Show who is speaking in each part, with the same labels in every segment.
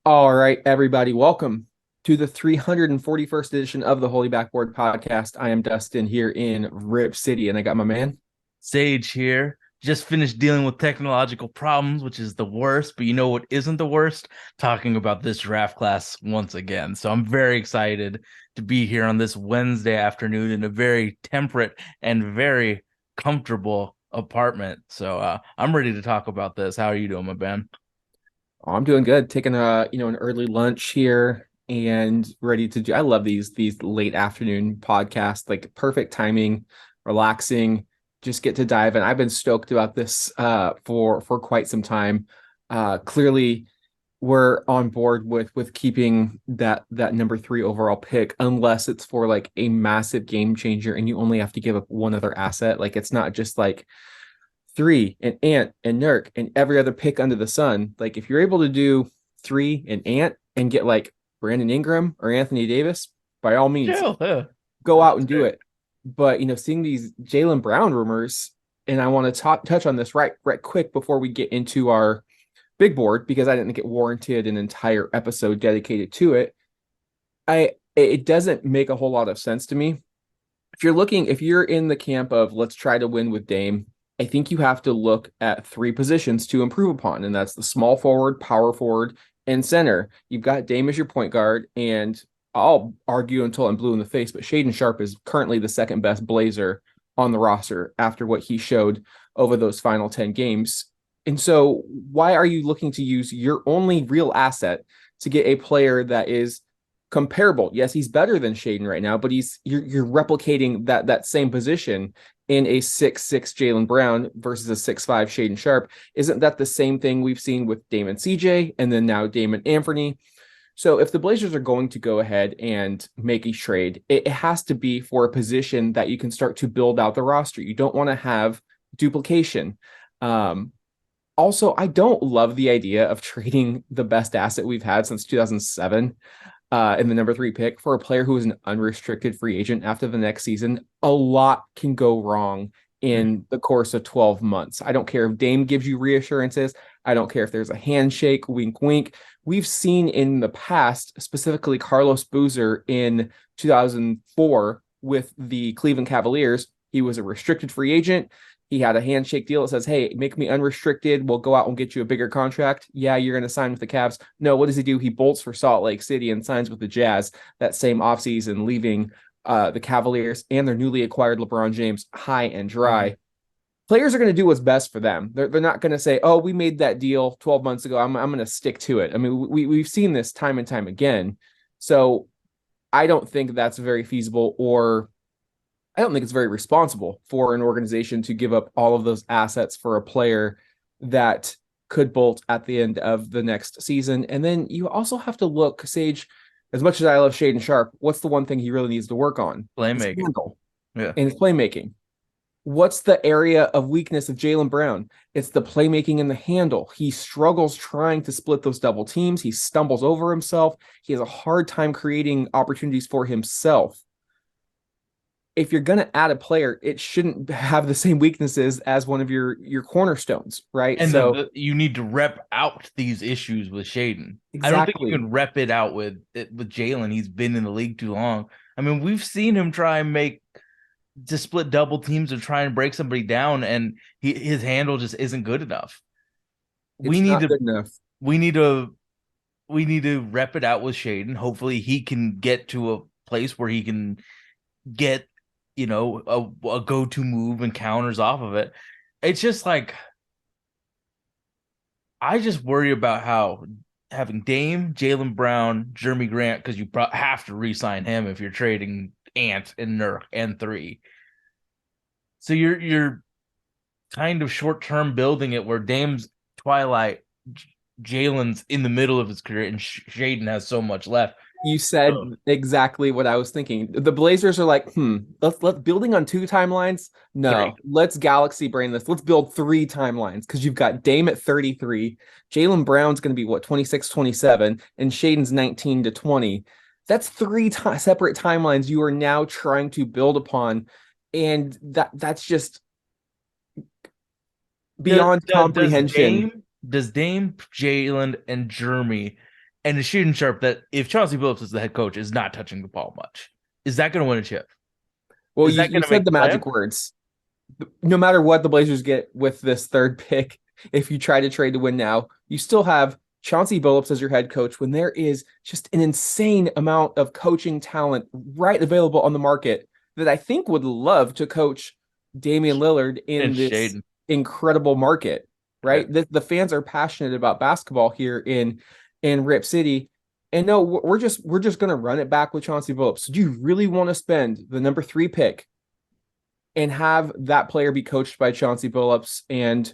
Speaker 1: All right, everybody, welcome to the 341st edition of the Holy Backboard podcast. I am Dustin here in Rip City, and I got my man.
Speaker 2: Sage here. Just finished dealing with technological problems, which is the worst. But you know what isn't the worst? Talking about this draft class once again. So I'm very excited to be here on this Wednesday afternoon in a very temperate and very comfortable apartment. So I'm ready to talk about this. How are you doing, my man?
Speaker 1: Oh, I'm doing good. Taking an early lunch here and ready to do. I love these late afternoon podcasts, like perfect timing, relaxing. Just get to dive in. I've been stoked about this for quite some time. Clearly we're on board with keeping that number three overall pick, unless it's for like a massive game changer and you only have to give up one other asset. Like it's not just like three and Ant and Nurk and every other pick under the sun. Like if you're able to do three and Ant and get like Brandon Ingram or Anthony Davis, by all means,
Speaker 2: Chill. Yeah,
Speaker 1: go out
Speaker 2: that's
Speaker 1: and do
Speaker 2: great.
Speaker 1: it. But seeing these Jalen Brown rumors, and I want to touch on this right quick before we get into our big board because I didn't think it warranted an entire episode dedicated to it. It doesn't make a whole lot of sense to me. If you're in the camp of let's try to win with Dame, I think you have to look at three positions to improve upon, and that's the small forward, power forward, and center. You've got Dame as your point guard, and I'll argue until I'm blue in the face, but Shaden Sharp is currently the second best Blazer on the roster after what he showed over those final 10 games. And so, why are you looking to use your only real asset to get a player that is comparable? Yes, he's better than Shaden right now, but you're replicating that same position in a 6'6" Jalen Brown versus a 6'5" Shaden Sharp. Isn't that the same thing we've seen with Damon CJ and then now Damon Anthony? So if the Blazers are going to go ahead and make a trade, it has to be for a position that you can start to build out the roster. You don't want to have duplication. Um, Also, I don't love the idea of trading the best asset we've had since 2007 in the number three pick for a player who is an unrestricted free agent after the next season. A lot can go wrong in the course of 12 months. I don't care if Dame gives you reassurances. I don't care if there's a handshake, wink, wink. We've seen in the past, specifically Carlos Boozer in 2004 with the Cleveland Cavaliers. He was a restricted free agent. He had a handshake deal that says, hey, make me unrestricted. We'll go out and get you a bigger contract. Yeah, you're going to sign with the Cavs. No, what does he do? He bolts for Salt Lake City and signs with the Jazz that same offseason, leaving the Cavaliers and their newly acquired LeBron James high and
Speaker 2: Mm-hmm.
Speaker 1: dry. Players are going to do what's best for them. They're not going to say, oh, we made that deal 12 months ago. I'm going to stick to it. I mean, we've seen this time and time again. So I don't think that's very feasible, or I don't think it's very responsible for an organization to give up all of those assets for a player that could bolt at the end of the next season. And then you also have to look, Sage, as much as I love Shaden Sharp, what's the one thing he really needs to work on? His
Speaker 2: Playmaking.
Speaker 1: handle
Speaker 2: Yeah.
Speaker 1: and his playmaking. What's the area of weakness of Jalen Brown? It's the playmaking and the handle. He struggles trying to split those double teams. He stumbles over himself. He has a hard time creating opportunities for himself. If you're going to add a player, it shouldn't have the same weaknesses as one of your cornerstones, right?
Speaker 2: And
Speaker 1: So
Speaker 2: you need to rep out these issues with Shaden. I don't think you
Speaker 1: exactly.
Speaker 2: can rep it out with Jalen. He's been in the league too long. I mean, we've seen him try and make to split double teams or try and break somebody down, and his handle just isn't good enough. We
Speaker 1: It's
Speaker 2: need
Speaker 1: not
Speaker 2: to
Speaker 1: good enough.
Speaker 2: we need to we need to rep it out with Shaden. Hopefully, he can get to a place where he can get a go-to move and counters off of it. It's just like I just worry about how having Dame, Jalen Brown, Jeremy Grant, because you have to re-sign him if you're trading Ant and Nurk and three. So you're kind of short-term building it where Dame's twilight, Jalen's in the middle of his career, and Shaden has so much left.
Speaker 1: You said
Speaker 2: Oh,
Speaker 1: exactly what I was thinking. The Blazers are like, let's building on two timelines.
Speaker 2: three.
Speaker 1: No, let's galaxy brain this. Let's build three timelines because you've got Dame at 33. Jalen Brown's going to be what, 26, 27, and Shaden's 19 to 20. That's separate timelines you are now trying to build upon. And that's just
Speaker 2: Does
Speaker 1: beyond
Speaker 2: does
Speaker 1: comprehension.
Speaker 2: Dame, Jalen, and Jeremy and it's shooting sharp that if Chauncey Billups is the head coach, is not touching the ball much. Is that going to win a chip?
Speaker 1: Well,
Speaker 2: Is
Speaker 1: you,
Speaker 2: that
Speaker 1: you
Speaker 2: going to
Speaker 1: said
Speaker 2: make
Speaker 1: the
Speaker 2: the
Speaker 1: magic
Speaker 2: playoffs?
Speaker 1: words. No matter what the Blazers get with this third pick, if you try to trade to win now, you still have Chauncey Billups as your head coach when there is just an insane amount of coaching talent right available on the market that I think would love to coach Damian Lillard in
Speaker 2: And
Speaker 1: this
Speaker 2: Shaden.
Speaker 1: incredible market,
Speaker 2: Right.
Speaker 1: right? The fans are passionate about basketball here in Rip City. And no, we're just gonna run it back with Chauncey Billups. So do you really want to spend the number 3 pick and have that player be coached by Chauncey Billups, and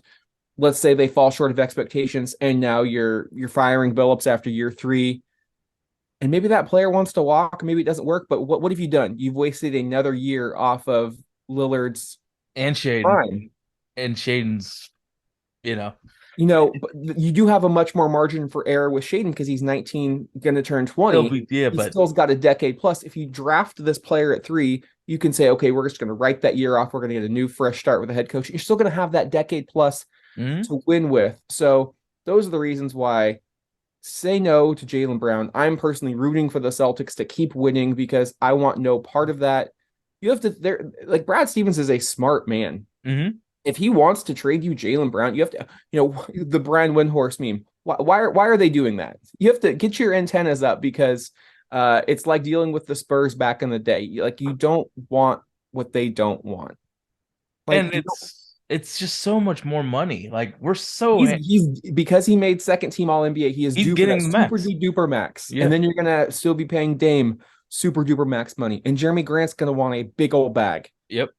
Speaker 1: let's say they fall short of expectations and now you're firing Billups after year 3, and maybe that player wants to walk, maybe it doesn't work, but what have you done? You've wasted another year off of Lillard's
Speaker 2: And Shaden.
Speaker 1: prime.
Speaker 2: And Shaden's, you know,
Speaker 1: But you do have a much more margin for error with Shaden because he's 19, going to turn
Speaker 2: still
Speaker 1: 20.
Speaker 2: be, yeah,
Speaker 1: He
Speaker 2: but
Speaker 1: still's got a decade plus. If you draft this player at 3, you can say, okay, we're just going to write that year off. We're going to get a new fresh start with a head coach. You're still going to have that decade plus
Speaker 2: mhm.
Speaker 1: to win with. So those are the reasons why say no to Jalen Brown. I'm personally rooting for the Celtics to keep winning because I want no part of that. You have to there like Brad Stevens is a smart man.
Speaker 2: Mhm.
Speaker 1: If he wants to trade you Jalen Brown, you have to, the Brian Windhorst meme. Why are they doing that? You have to get your antennas up because it's like dealing with the Spurs back in the day. Like you don't want what they don't want. Like
Speaker 2: And it's just so much more money. Like we're so
Speaker 1: he's because he made second team All NBA, he is
Speaker 2: he's
Speaker 1: due for that
Speaker 2: getting the
Speaker 1: super
Speaker 2: max.
Speaker 1: duper max, and
Speaker 2: Yeah.
Speaker 1: then you're gonna still be paying Dame super duper max money, and Jeremy Grant's gonna want a big old bag.
Speaker 2: Yep.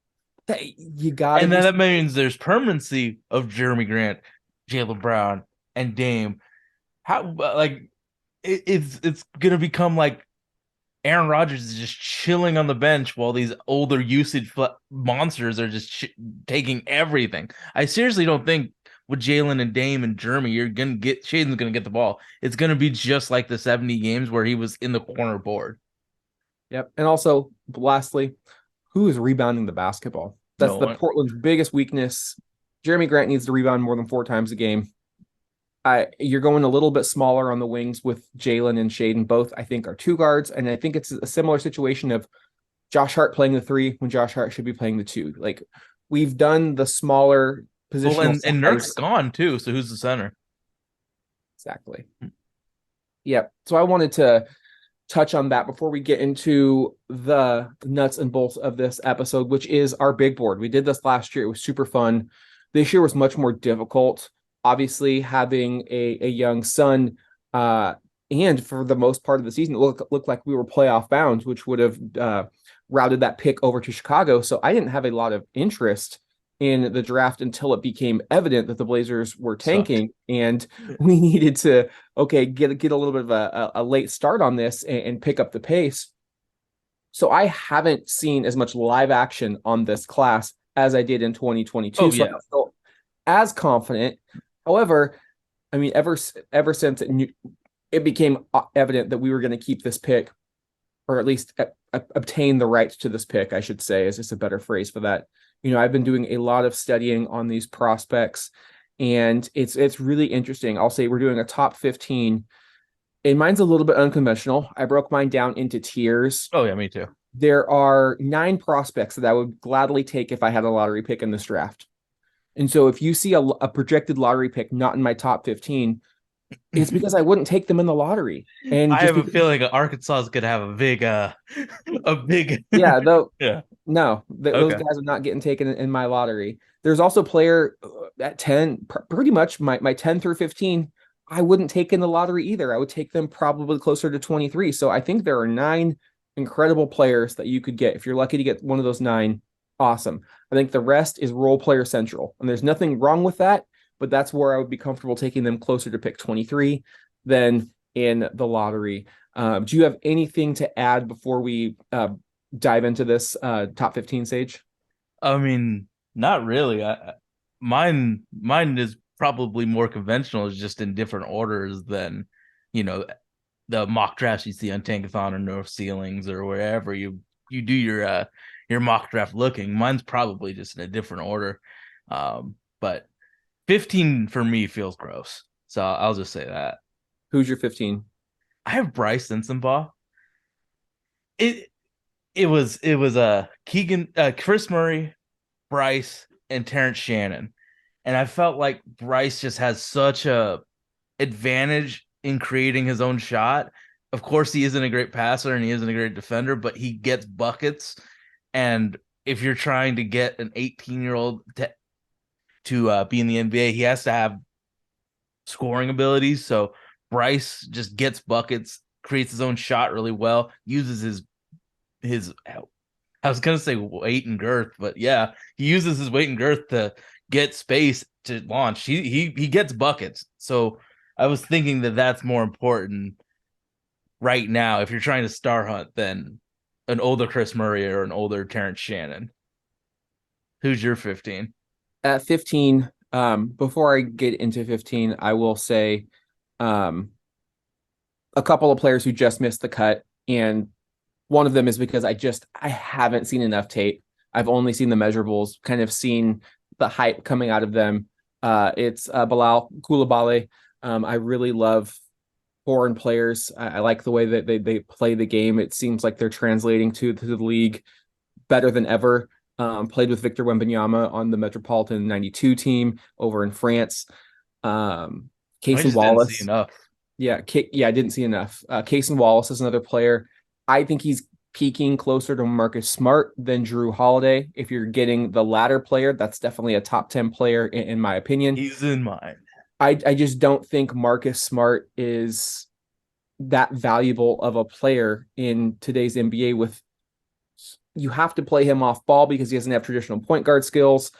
Speaker 1: You gotta
Speaker 2: And then
Speaker 1: do
Speaker 2: that
Speaker 1: something.
Speaker 2: means there's permanency of Jeremy Grant, Jalen Brown, and Dame. How like it's gonna become like Aaron Rodgers is just chilling on the bench while these older monsters are just taking everything. I seriously don't think with Jalen and Dame and Jeremy, you're gonna get Shaden's gonna get the ball. It's gonna be just like the 70 games where he was in the corner board.
Speaker 1: Yep. And also, lastly, who is rebounding the basketball? That's
Speaker 2: No
Speaker 1: the
Speaker 2: one.
Speaker 1: Portland's biggest weakness. Jeremy Grant needs to rebound more than 4 times a game. You're going a little bit smaller on the wings with Jalen and Shaden. Both, I think, are 2 guards. And I think it's a similar situation of Josh Hart playing the 3 when Josh Hart should be playing the 2. Like we've done the smaller
Speaker 2: Well,
Speaker 1: positional
Speaker 2: and Nurk's
Speaker 1: size.
Speaker 2: gone too. So who's the center?
Speaker 1: Exactly. Yep. So I wanted to touch on that before we get into the nuts and bolts of this episode, which is our big board. We did this last year. It was super fun. This year was much more difficult. Obviously, having a young son, and for the most part of the season, it looked like we were playoff bound, which would have routed that pick over to Chicago. So I didn't have a lot of interest in the draft until it became evident that the Blazers were
Speaker 2: Sucked.
Speaker 1: tanking and we needed to get a little bit of a late start on this and pick up the pace. So I haven't seen as much live action on this class as I did in 2022.
Speaker 2: Oh
Speaker 1: So I'm
Speaker 2: yeah.
Speaker 1: not still as confident. However, I mean, ever since it became evident that we were going to keep this pick, or at least obtain the right to this pick, I should say, is just a better phrase for that. I've been doing a lot of studying on these prospects, and it's really interesting. I'll say we're doing a top 15, and mine's a little bit unconventional. I broke mine down into tiers.
Speaker 2: Oh yeah, me too.
Speaker 1: There are 9 prospects that I would gladly take if I had a lottery pick in this draft. And so if you see a projected lottery pick not in my top 15, it's because I wouldn't take them in the lottery. And
Speaker 2: I
Speaker 1: just
Speaker 2: have a
Speaker 1: because,
Speaker 2: feeling Arkansas is gonna have a big a big
Speaker 1: yeah, though,
Speaker 2: yeah.
Speaker 1: no, those
Speaker 2: Okay.
Speaker 1: guys are not getting taken in my lottery. There's also player at 10, pretty much my 10 through 15, I wouldn't take in the lottery either. I would take them probably closer to 23. So I think there are 9 incredible players that you could get. If you're lucky to get one of those 9, awesome. I think the rest is role player central. And there's nothing wrong with that, but that's where I would be comfortable taking them closer to pick 23 than in the lottery. Do you have anything to add before we dive into this top 15, Sage?
Speaker 2: I mean, not really. Mine is probably more conventional. It's just in different orders than, you know, the mock drafts you see on Tankathon or North Ceilings or wherever you do your mock draft looking. Mine's probably just in a different order. But 15 for me feels gross. So I'll just say that.
Speaker 1: Who's your 15?
Speaker 2: I have Bryce Sensabaugh. It it was Keegan, Chris Murray, Bryce, and Terrence Shannon, and I felt like Bryce just has such a advantage in creating his own shot. Of course, he isn't a great passer and he isn't a great defender, but he gets buckets. And if you're trying to get an 18-year-old to be in the NBA, he has to have scoring abilities. So Bryce just gets buckets, creates his own shot really well, uses his I was gonna say weight and girth, but yeah, he uses his weight and girth to get space to launch. He gets buckets. So I was thinking that that's more important right now if you're trying to star hunt than an older Chris Murray or an older Terrence Shannon. Who's your 15?
Speaker 1: At 15, before I get into 15, I will say um, a couple of players who just missed the cut. And one of them is because I haven't seen enough tape. I've only seen the measurables, kind of seen the hype coming out of them. It's Bilal Koulibaly. I really love foreign players. I like the way that they play the game. It seems like they're translating to the league better than ever. Played with Victor Wembanyama on the Metropolitan 92 team over in France.
Speaker 2: I
Speaker 1: Casey
Speaker 2: just didn't see
Speaker 1: Wallace.
Speaker 2: enough.
Speaker 1: Yeah, I didn't see enough. Casey Wallace is another player. I think he's peaking closer to Marcus Smart than Drew Holiday. If you're getting the latter player, that's definitely a top 10 player in my opinion.
Speaker 2: He's in mine.
Speaker 1: I just don't think Marcus Smart is that valuable of a player in today's NBA. With you have to play him off ball because he doesn't have traditional point guard skills.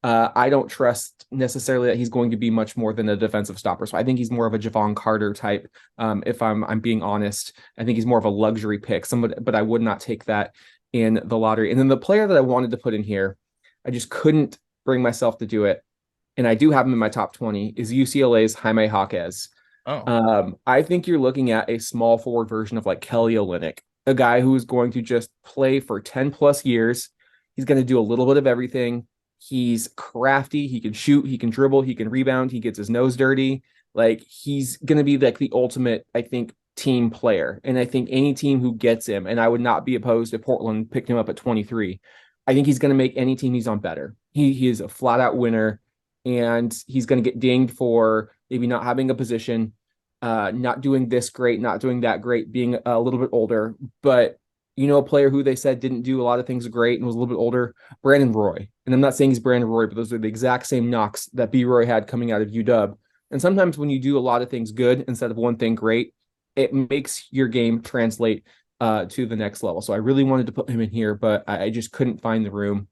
Speaker 1: I don't trust necessarily that he's going to be much more than a defensive stopper. So I think he's more of a Javon Carter type. If I'm being honest, I think he's more of a luxury pick. But I would not take that in the lottery. And then the player that I wanted to put in here, I just couldn't bring myself to do it, and I do have him in my top 20, is UCLA's Jaime Jaquez.
Speaker 2: Oh,
Speaker 1: I think you're looking at a small forward version of like Kelly Olynyk, a guy who is going to just play for 10 plus years. He's going to do a little bit of everything. He's crafty. He can shoot. He can dribble. He can rebound. He gets his nose dirty. Like he's going to be like the ultimate, I think, team player. And I think any team who gets him, and I would not be opposed if Portland picked him up at 23. I think he's going to make any team he's on better. He is a flat out winner, and he's going to get dinged for maybe not having a position, not doing this great, not doing that great, being a little bit older. But a player who they said didn't do a lot of things great and was a little bit older, Brandon Roy. And I'm not saying he's Brandon Roy, but those are the exact same knocks that B. Roy had coming out of UW. And sometimes when you do a lot of things good instead of one thing great, it makes your game translate to the next level. So I really wanted to put him in here, but I just couldn't find the room.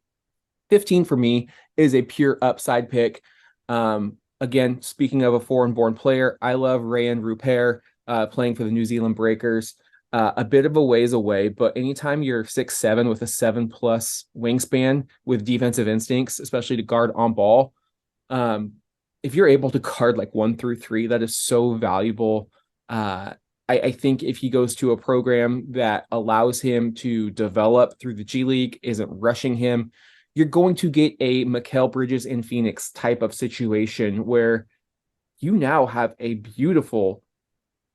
Speaker 1: 15 for me is a pure upside pick. Again, speaking of a foreign-born player, I love Rayan Rupert playing for the New Zealand Breakers. A bit of a ways away, but anytime you're 6'7" with a 7+ wingspan with defensive instincts, especially to guard on ball, if you're able to guard like 1 through 3, that is so valuable. I think if he goes to a program that allows him to develop through the G League, isn't rushing him, you're going to get a Mikal Bridges in Phoenix type of situation where you now have a beautiful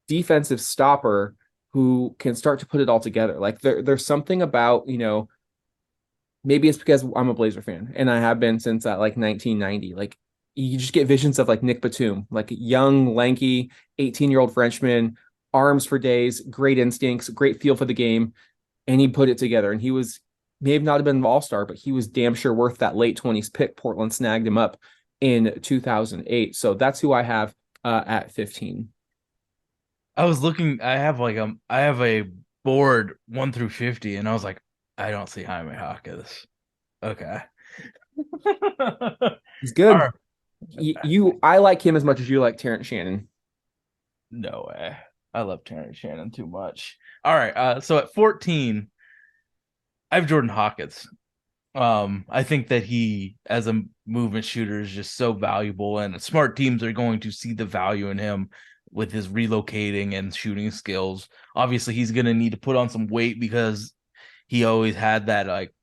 Speaker 1: defensive stopper who can start to put it all together. Like there's something about, maybe it's because I'm a Blazer fan and I have been since like 1990. Like you just get visions of like Nick Batum, like young, lanky, 18-year-old Frenchman, arms for days, great instincts, great feel for the game. And he put it together. And he was may have not have been an all-star, but he was damn sure worth that late 20s pick. Portland snagged him up in 2008. So that's who I have at 15.
Speaker 2: I was looking. I have a board 1 through 50, and I was like, I don't see Jaime Jaquez. Okay.
Speaker 1: He's
Speaker 2: All
Speaker 1: good.
Speaker 2: right.
Speaker 1: I like him as much as you like Terrence Shannon.
Speaker 2: No way. I love Terrence Shannon too much. All right. So at 14, I have Jordan Hawkins. I think that he, as a movement shooter, is just so valuable, and smart teams are going to see the value in him with his relocating and shooting skills. Obviously, he's going to need to put on some weight because he always had that like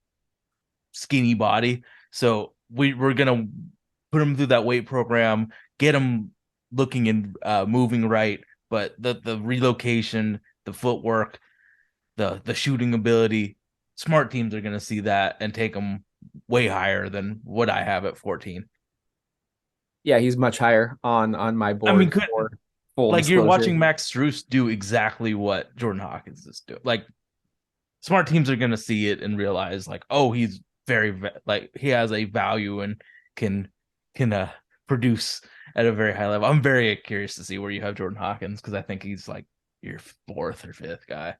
Speaker 2: skinny body. So we're going to put him through that weight program, get him looking and moving right, but the relocation, the footwork, the shooting ability, smart teams are going to see that and take him way higher than what I have at 14.
Speaker 1: Yeah, he's much higher on my
Speaker 2: I mean,
Speaker 1: board for full
Speaker 2: like you're
Speaker 1: disclosure.
Speaker 2: watching Max Strus do exactly what Jordan Hawkins is doing. Like smart teams are going to see it and realize like, oh, he's like he has a value and can can produce at a very high level. I'm very curious to see where you have Jordan Hawkins because I think he's like your fourth or fifth guy.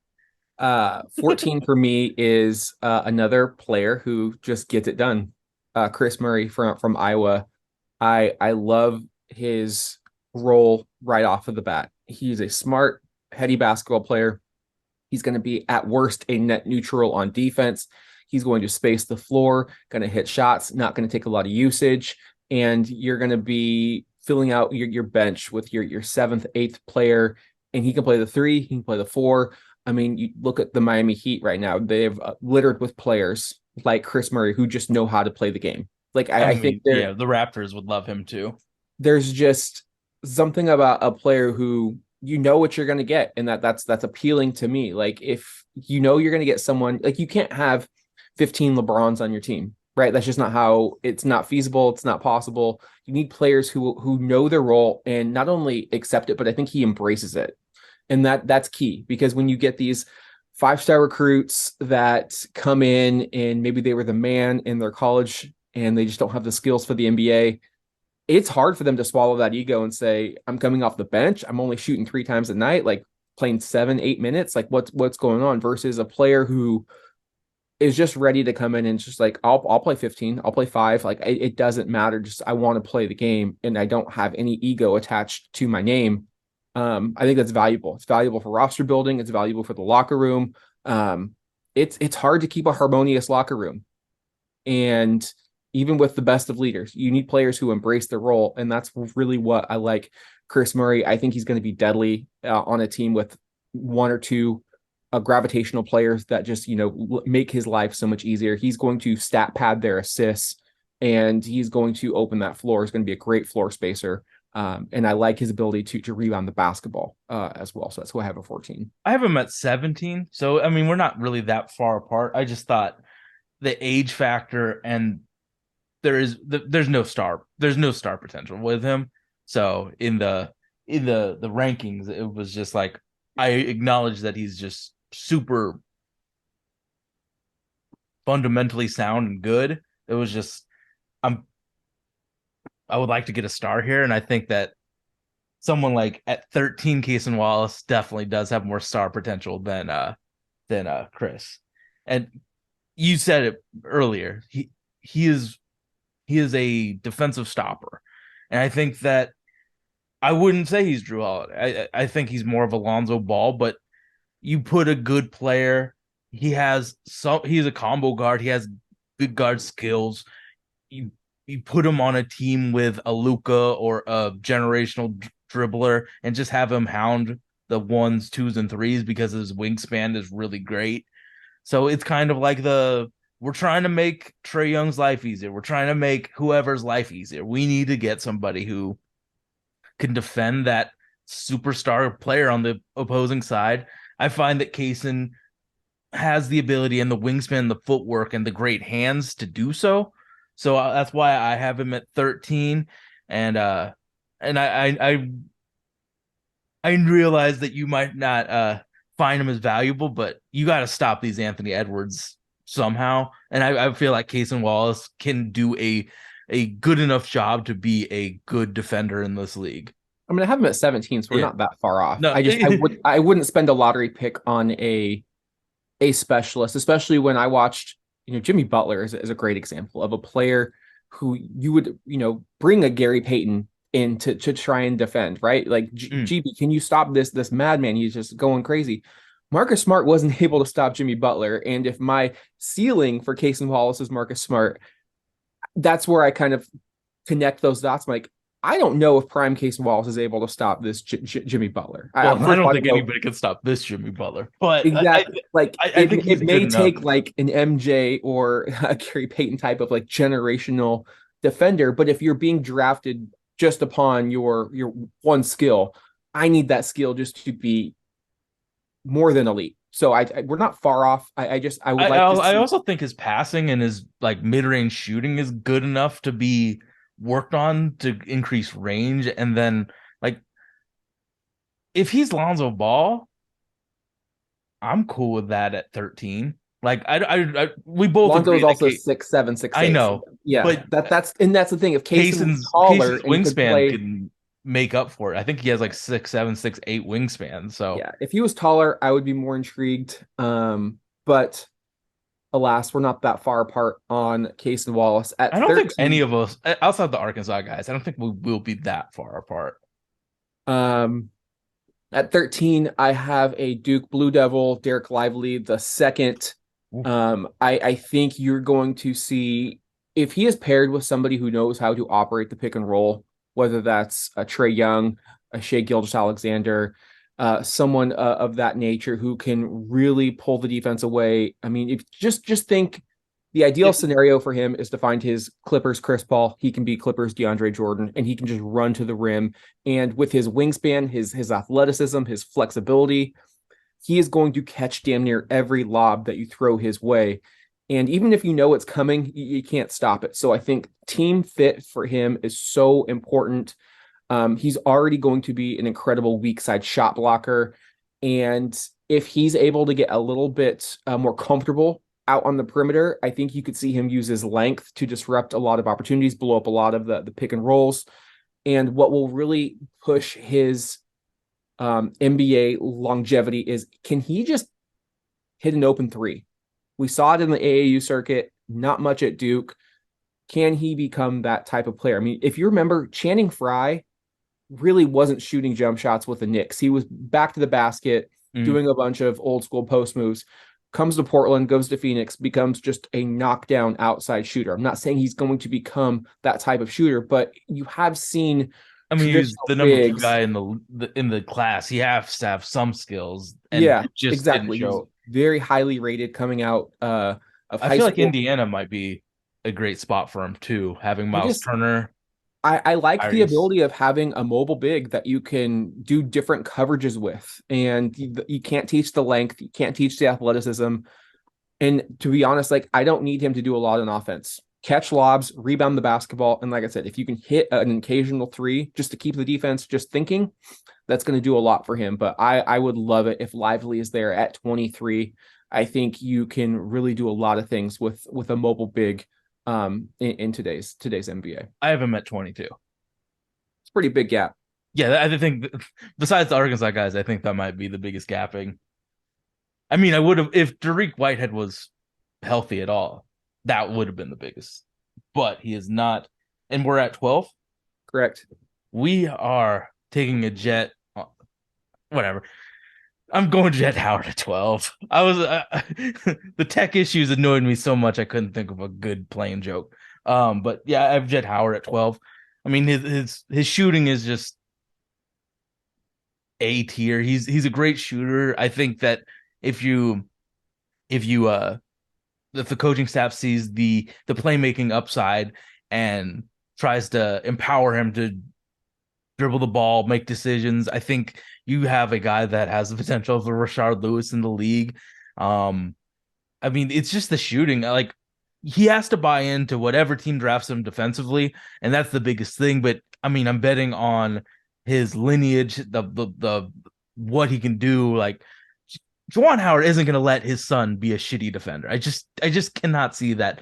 Speaker 1: 14 for me is another player who just gets it done. Chris Murray from Iowa. I love his role right off of the bat. He's a smart, heady basketball player. He's going to be at worst a net neutral on defense. He's going to space the floor, going to hit shots, not going to take a lot of usage, and you're going to be filling out your bench with your seventh, eighth player, and he can play the three, he can play the four. I mean, you look at the Miami Heat right now; they've littered with players like Chris Murray who just know how to play the game. Like
Speaker 2: I
Speaker 1: I think
Speaker 2: mean, yeah, the Raptors would love him too.
Speaker 1: there's just something about a player who you know what you're going to get, and that's appealing to me. Like if you know you're going to get someone, like you can't have 15 LeBrons on your team, right? That's just not how, it's not feasible, it's not possible. You need players who know their role and not only accept it, but I think he embraces it. And that's key, because when you get these five-star recruits that come in and maybe they were the man in their college and they just don't have the skills for the NBA, it's hard for them to swallow that ego and say, I'm coming off the bench, I'm only shooting three times a night, like playing 7-8 minutes, like what's going on, versus a player who is just ready to come in and just like, I'll play 15, I'll play five, like it doesn't matter, just I want to play the game and I don't have any ego attached to my name. I think that's valuable. It's valuable for roster building, it's valuable for the locker room. It's hard to keep a harmonious locker room, and even with the best of leaders, you need players who embrace their role. And that's really what I like Chris Murray. I think he's going to be deadly on a team with one or two gravitational players that just, make his life so much easier. He's going to stat pad their assists, and he's going to open that floor. He's going to be a great floor spacer. And I like his ability to rebound the basketball as well. So that's who I have at 14.
Speaker 2: I have him at 17. So I mean, we're not really that far apart. I just thought the age factor and there's no star potential with him. So in the rankings, it was just like I acknowledge that he's just super fundamentally sound and good. It was just I would like to get a star here, and I think that someone like at 13, Cason Wallace definitely does have more star potential than Chris. And you said it earlier. He is a defensive stopper. And I think that I wouldn't say he's Drew Holiday. I think he's more of Alonzo Ball, but you put a good player, he's a combo guard, he has good guard skills. You put him on a team with a Luka or a generational dribbler and just have him hound the ones, twos, and threes because his wingspan is really great. So it's kind of like we're trying to make Trae Young's life easier. We're trying to make whoever's life easier. We need to get somebody who can defend that superstar player on the opposing side. I find that Cason has the ability and the wingspan, the footwork, and the great hands to do so. So that's why I have him at 13. And I realize that you might not find him as valuable, but you got to stop these Anthony Edwards somehow. And I feel like Cason Wallace can do a good enough job to be a good defender in this league.
Speaker 1: I'm going to have him at 17, so we're not that far off.
Speaker 2: No.
Speaker 1: I wouldn't spend a lottery pick on a specialist, especially when I watched, Jimmy Butler is a great example of a player who you would, bring a Gary Payton in to try and defend, right? Like, GB, can you stop this madman? He's just going crazy. Marcus Smart wasn't able to stop Jimmy Butler. And if my ceiling for Cason Wallace is Marcus Smart, that's where I kind of connect those dots. I'm like, I don't know if prime Cason Wallace is able to stop this Jimmy Butler.
Speaker 2: Well, I don't think anybody can stop this Jimmy Butler. But
Speaker 1: exactly,
Speaker 2: I think
Speaker 1: it may take like an MJ or a Gary Payton type of like generational defender. But if you're being drafted just upon your one skill, I need that skill just to be more than elite. So we're not far off. I would like to
Speaker 2: I
Speaker 1: see.
Speaker 2: also think his passing and his like mid-range shooting is good enough to be worked on to increase range. And then like if he's Lonzo Ball, I'm cool with that at 13. Like we both
Speaker 1: Lonzo is
Speaker 2: agree that
Speaker 1: also 6'7",
Speaker 2: I
Speaker 1: 6'8". So
Speaker 2: know,
Speaker 1: yeah,
Speaker 2: but
Speaker 1: that's the thing. If Kaysen was taller
Speaker 2: Casey's
Speaker 1: and could
Speaker 2: wingspan
Speaker 1: play,
Speaker 2: can make up for it. I think he has like 6'7", 6'8" wingspan. So
Speaker 1: yeah, if he was taller, I would be more intrigued. But alas, we're not that far apart on Case and Wallace
Speaker 2: I
Speaker 1: at
Speaker 2: don't think any
Speaker 1: 13.
Speaker 2: of us outside the Arkansas guys, I don't think we will be that far apart.
Speaker 1: Um, at 13, I have a Duke Blue Devil, Derek Lively, the second.
Speaker 2: Ooh.
Speaker 1: I think you're going to see if he is paired with somebody who knows how to operate the pick and roll, whether that's a Trey Young, a Shea Gilgeous-Alexander, someone of that nature who can really pull the defense away. I mean, if just think the ideal scenario for him is to find his Clippers Chris Paul. He can be Clippers DeAndre Jordan, and he can just run to the rim. And with his wingspan, his athleticism, his flexibility, he is going to catch damn near every lob that you throw his way. And even if you know it's coming, you can't stop it. So I think team fit for him is so important. He's already going to be an incredible weak side shot blocker. And if he's able to get a little bit more comfortable out on the perimeter, I think you could see him use his length to disrupt a lot of opportunities, blow up a lot of the pick and rolls. And what will really push his NBA longevity is, can he just hit an open three? We saw it in the AAU circuit, not much at Duke. Can he become that type of player? I mean, if you remember, Channing Frye really wasn't shooting jump shots with the Knicks. He was back to the basket, doing a bunch of old school post moves, comes to Portland, goes to Phoenix, becomes just a knockdown outside shooter. I'm not saying he's going to become that type of shooter, but you have seen
Speaker 2: I mean, he was
Speaker 1: traditional
Speaker 2: the number two
Speaker 1: bigs.
Speaker 2: guy in the class. He has to have some skills, and
Speaker 1: Yeah,
Speaker 2: it just didn't
Speaker 1: exactly. He was
Speaker 2: show.
Speaker 1: very highly rated coming out of
Speaker 2: I
Speaker 1: high
Speaker 2: feel like
Speaker 1: school.
Speaker 2: Indiana might be a great spot for him too, having
Speaker 1: I
Speaker 2: Miles
Speaker 1: just
Speaker 2: Turner,
Speaker 1: I like the
Speaker 2: Tyrese.
Speaker 1: ability of having a mobile big that you can do different coverages with, and you can't teach the length, you can't teach the athleticism. And to be honest, like, I don't need him to do a lot on offense. Catch lobs, rebound the basketball, and like I said, if you can hit an occasional three just to keep the defense just thinking, that's going to do a lot for him. But I would love it if Lively is there at 23. I think you can really do a lot of things with a mobile big in today's NBA. It's
Speaker 2: I have him at 22.
Speaker 1: a pretty big gap.
Speaker 2: Yeah, I think besides the Arkansas guys, I think that might be the biggest gapping. I mean, I would have if Dariq Whitehead was healthy at all, that would have been the biggest. But he is not, and we're at 12.
Speaker 1: Correct.
Speaker 2: We are taking a jet. Whatever. I'm going Jet Howard at 12. I was the tech issues annoyed me so much I couldn't think of a good plain joke. But yeah, I have Jet Howard at 12. I mean, his shooting is just A tier. He's a great shooter. I think that if you if the coaching staff sees the playmaking upside and tries to empower him to dribble the ball, make decisions, I think you have a guy that has the potential of the Rashard Lewis in the league. I mean, it's just the shooting. Like he has to buy into whatever team drafts him defensively, and that's the biggest thing. But I mean, I'm betting on his lineage, the what he can do. Like Juwan Howard isn't going to let his son be a shitty defender. I just cannot see that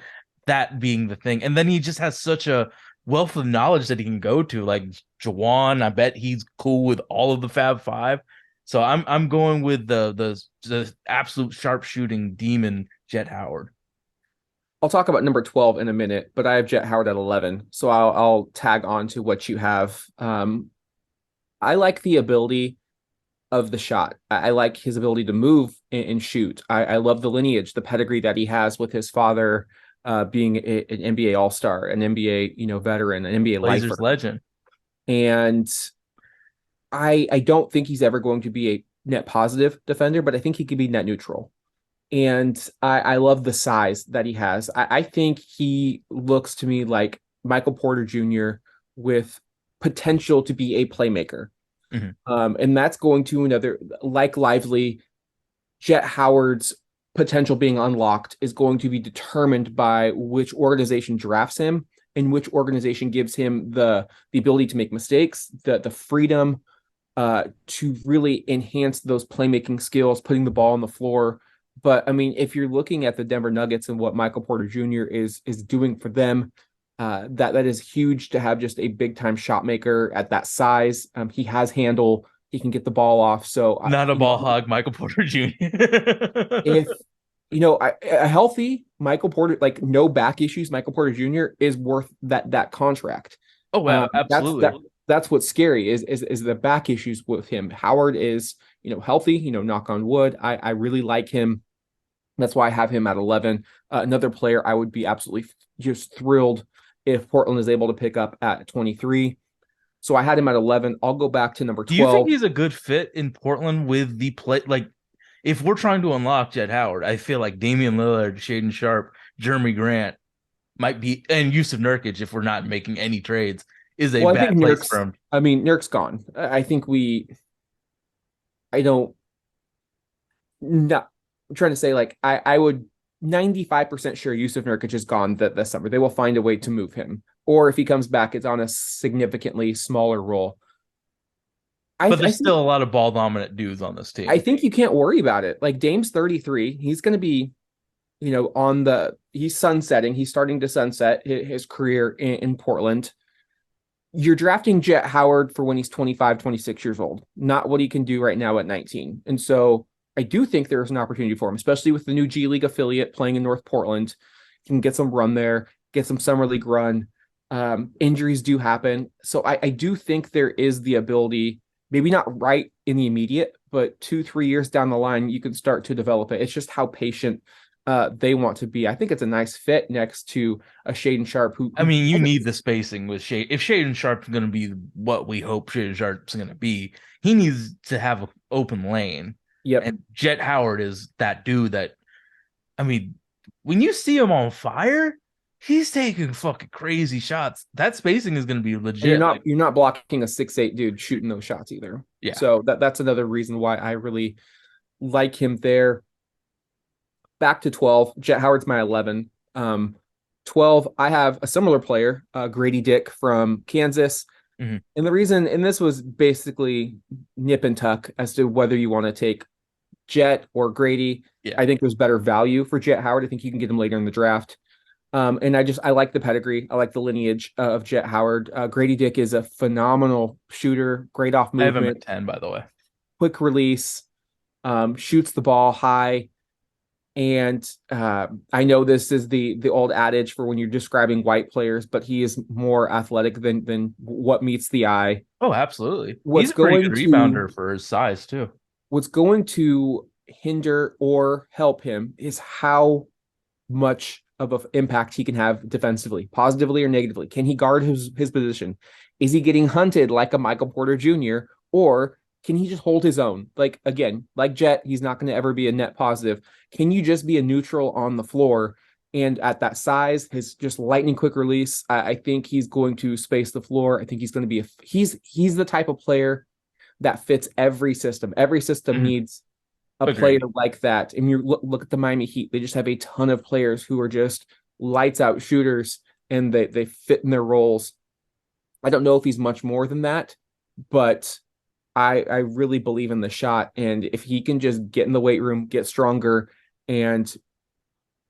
Speaker 2: being the thing. And then he just has such a wealth of knowledge that he can go to. Like Juwan, I bet he's cool with all of the Fab Five. So I'm going with the absolute sharpshooting demon Jet Howard.
Speaker 1: I'll talk about number 12 in a minute, but I have Jet Howard at 11. So I'll tag on to what you have. I like the ability of the shot. I like his ability to move and shoot. I love the lineage, the pedigree that he has with his father being an NBA All-Star, an NBA veteran, an NBA
Speaker 2: Blazers
Speaker 1: lifer.
Speaker 2: legend.
Speaker 1: And I don't think he's ever going to be a net positive defender, but I think he could be net neutral. And I love the size that he has. I think he looks to me like Michael Porter Jr. with potential to be a playmaker.
Speaker 2: Mhm.
Speaker 1: And that's going to another, like Lively, Jet Howard's potential being unlocked is going to be determined by which organization drafts him and which organization gives him the ability to make mistakes, the freedom to really enhance those playmaking skills, putting the ball on the floor. But I mean, if you're looking at the Denver Nuggets and what Michael Porter Jr. is doing for them, that is huge to have just a big time shot maker at that size. He has handle. He can get the ball off. So
Speaker 2: Not a ball hog, Michael Porter Jr.
Speaker 1: if a healthy Michael Porter, like no back issues, Michael Porter Jr. is worth that contract.
Speaker 2: Oh wow,
Speaker 1: That's
Speaker 2: absolutely.
Speaker 1: that's what's scary is the back issues with him. Howard is healthy. Knock on wood. I really like him. That's why I have him at 11. Another player I would be absolutely just thrilled if Portland is able to pick up at 23. So I had him at 11. I'll go back to number
Speaker 2: Do you think
Speaker 1: 12.
Speaker 2: he's a good fit in Portland with the play? Like, if we're trying to unlock Jet Howard, I feel like Damian Lillard, Shaden Sharp, Jeremy Grant might be, and Yusuf Nurkic, if we're not making any trades, is a
Speaker 1: Well, I think
Speaker 2: bad place for him.
Speaker 1: Nurk's gone. I think I don't, not, I'm trying to say like, I would 95% sure Yusuf Nurkic is gone this summer. They will find a way to move him. Or if he comes back, it's on a significantly smaller role.
Speaker 2: But
Speaker 1: I
Speaker 2: there's
Speaker 1: think
Speaker 2: still a lot of ball dominant dudes on this
Speaker 1: I
Speaker 2: team.
Speaker 1: think you can't worry about it. Like Dame's 33. He's going to be, he's sunsetting. He's starting to sunset his career in Portland. You're drafting Jet Howard for when he's 25, 26 years old, not what he can do right now at 19. And so I do think there's an opportunity for him, especially with the new G League affiliate playing in North Portland. He can get some run there, get some summer league run. Injuries do happen. So I do think there is the ability, maybe not right in the immediate, but 2-3 years down the line, you can start to develop it. It's just how patient they want to be. I think it's a nice fit next to a Shaden Sharp
Speaker 2: I mean, you need the spacing with Shade. If Shaden Sharp's going to be what we hope Shaden Sharp's going to be, he needs to have an open lane.
Speaker 1: Yep.
Speaker 2: And Jet Howard is that dude that, I mean, when you see him on fire, he's taking fucking crazy shots. That spacing is going to be
Speaker 1: And
Speaker 2: legit.
Speaker 1: you're not blocking a 6'8" dude shooting those shots either.
Speaker 2: Yeah.
Speaker 1: So that's another reason why I really like him there. Back to 12. Jet Howard's my 11. 12, I have a similar player, Grady Dick from Kansas.
Speaker 2: Mhm.
Speaker 1: And the reason, and this was basically nip and tuck as to whether you want to take Jet or Grady.
Speaker 2: Yeah.
Speaker 1: I think there's better value for Jet Howard. I think you can get him later in the draft. And I like the pedigree. I like the lineage of Jet Howard. Grady Dick is a phenomenal shooter, great off
Speaker 2: I have him at
Speaker 1: movement,
Speaker 2: 10, by the way.
Speaker 1: quick release, shoots the ball high. And I know this is the old adage for when you're describing white players, but he is more athletic than what meets the eye.
Speaker 2: Oh, absolutely.
Speaker 1: What's
Speaker 2: He's a pretty
Speaker 1: going
Speaker 2: good
Speaker 1: to
Speaker 2: rebounder for his size, too.
Speaker 1: what's going to hinder or help him is how much of an impact he can have defensively, positively or negatively. Can he guard his position? Is he getting hunted like a Michael Porter Jr., or can he just hold his own? Like, again, like Jet, he's not going to ever be a net positive. Can you just be a neutral on the floor? And at that size, his just lightning quick release, I think he's going to space the floor. I think he's going to be he's the type of player that fits every system. Every system needs a player like that. And you look at the Miami Heat, they just have a ton of players who are just lights out shooters and they fit in their roles. I don't know if he's much more than that, but I really believe in the shot. And if he can just get in the weight room, get stronger, and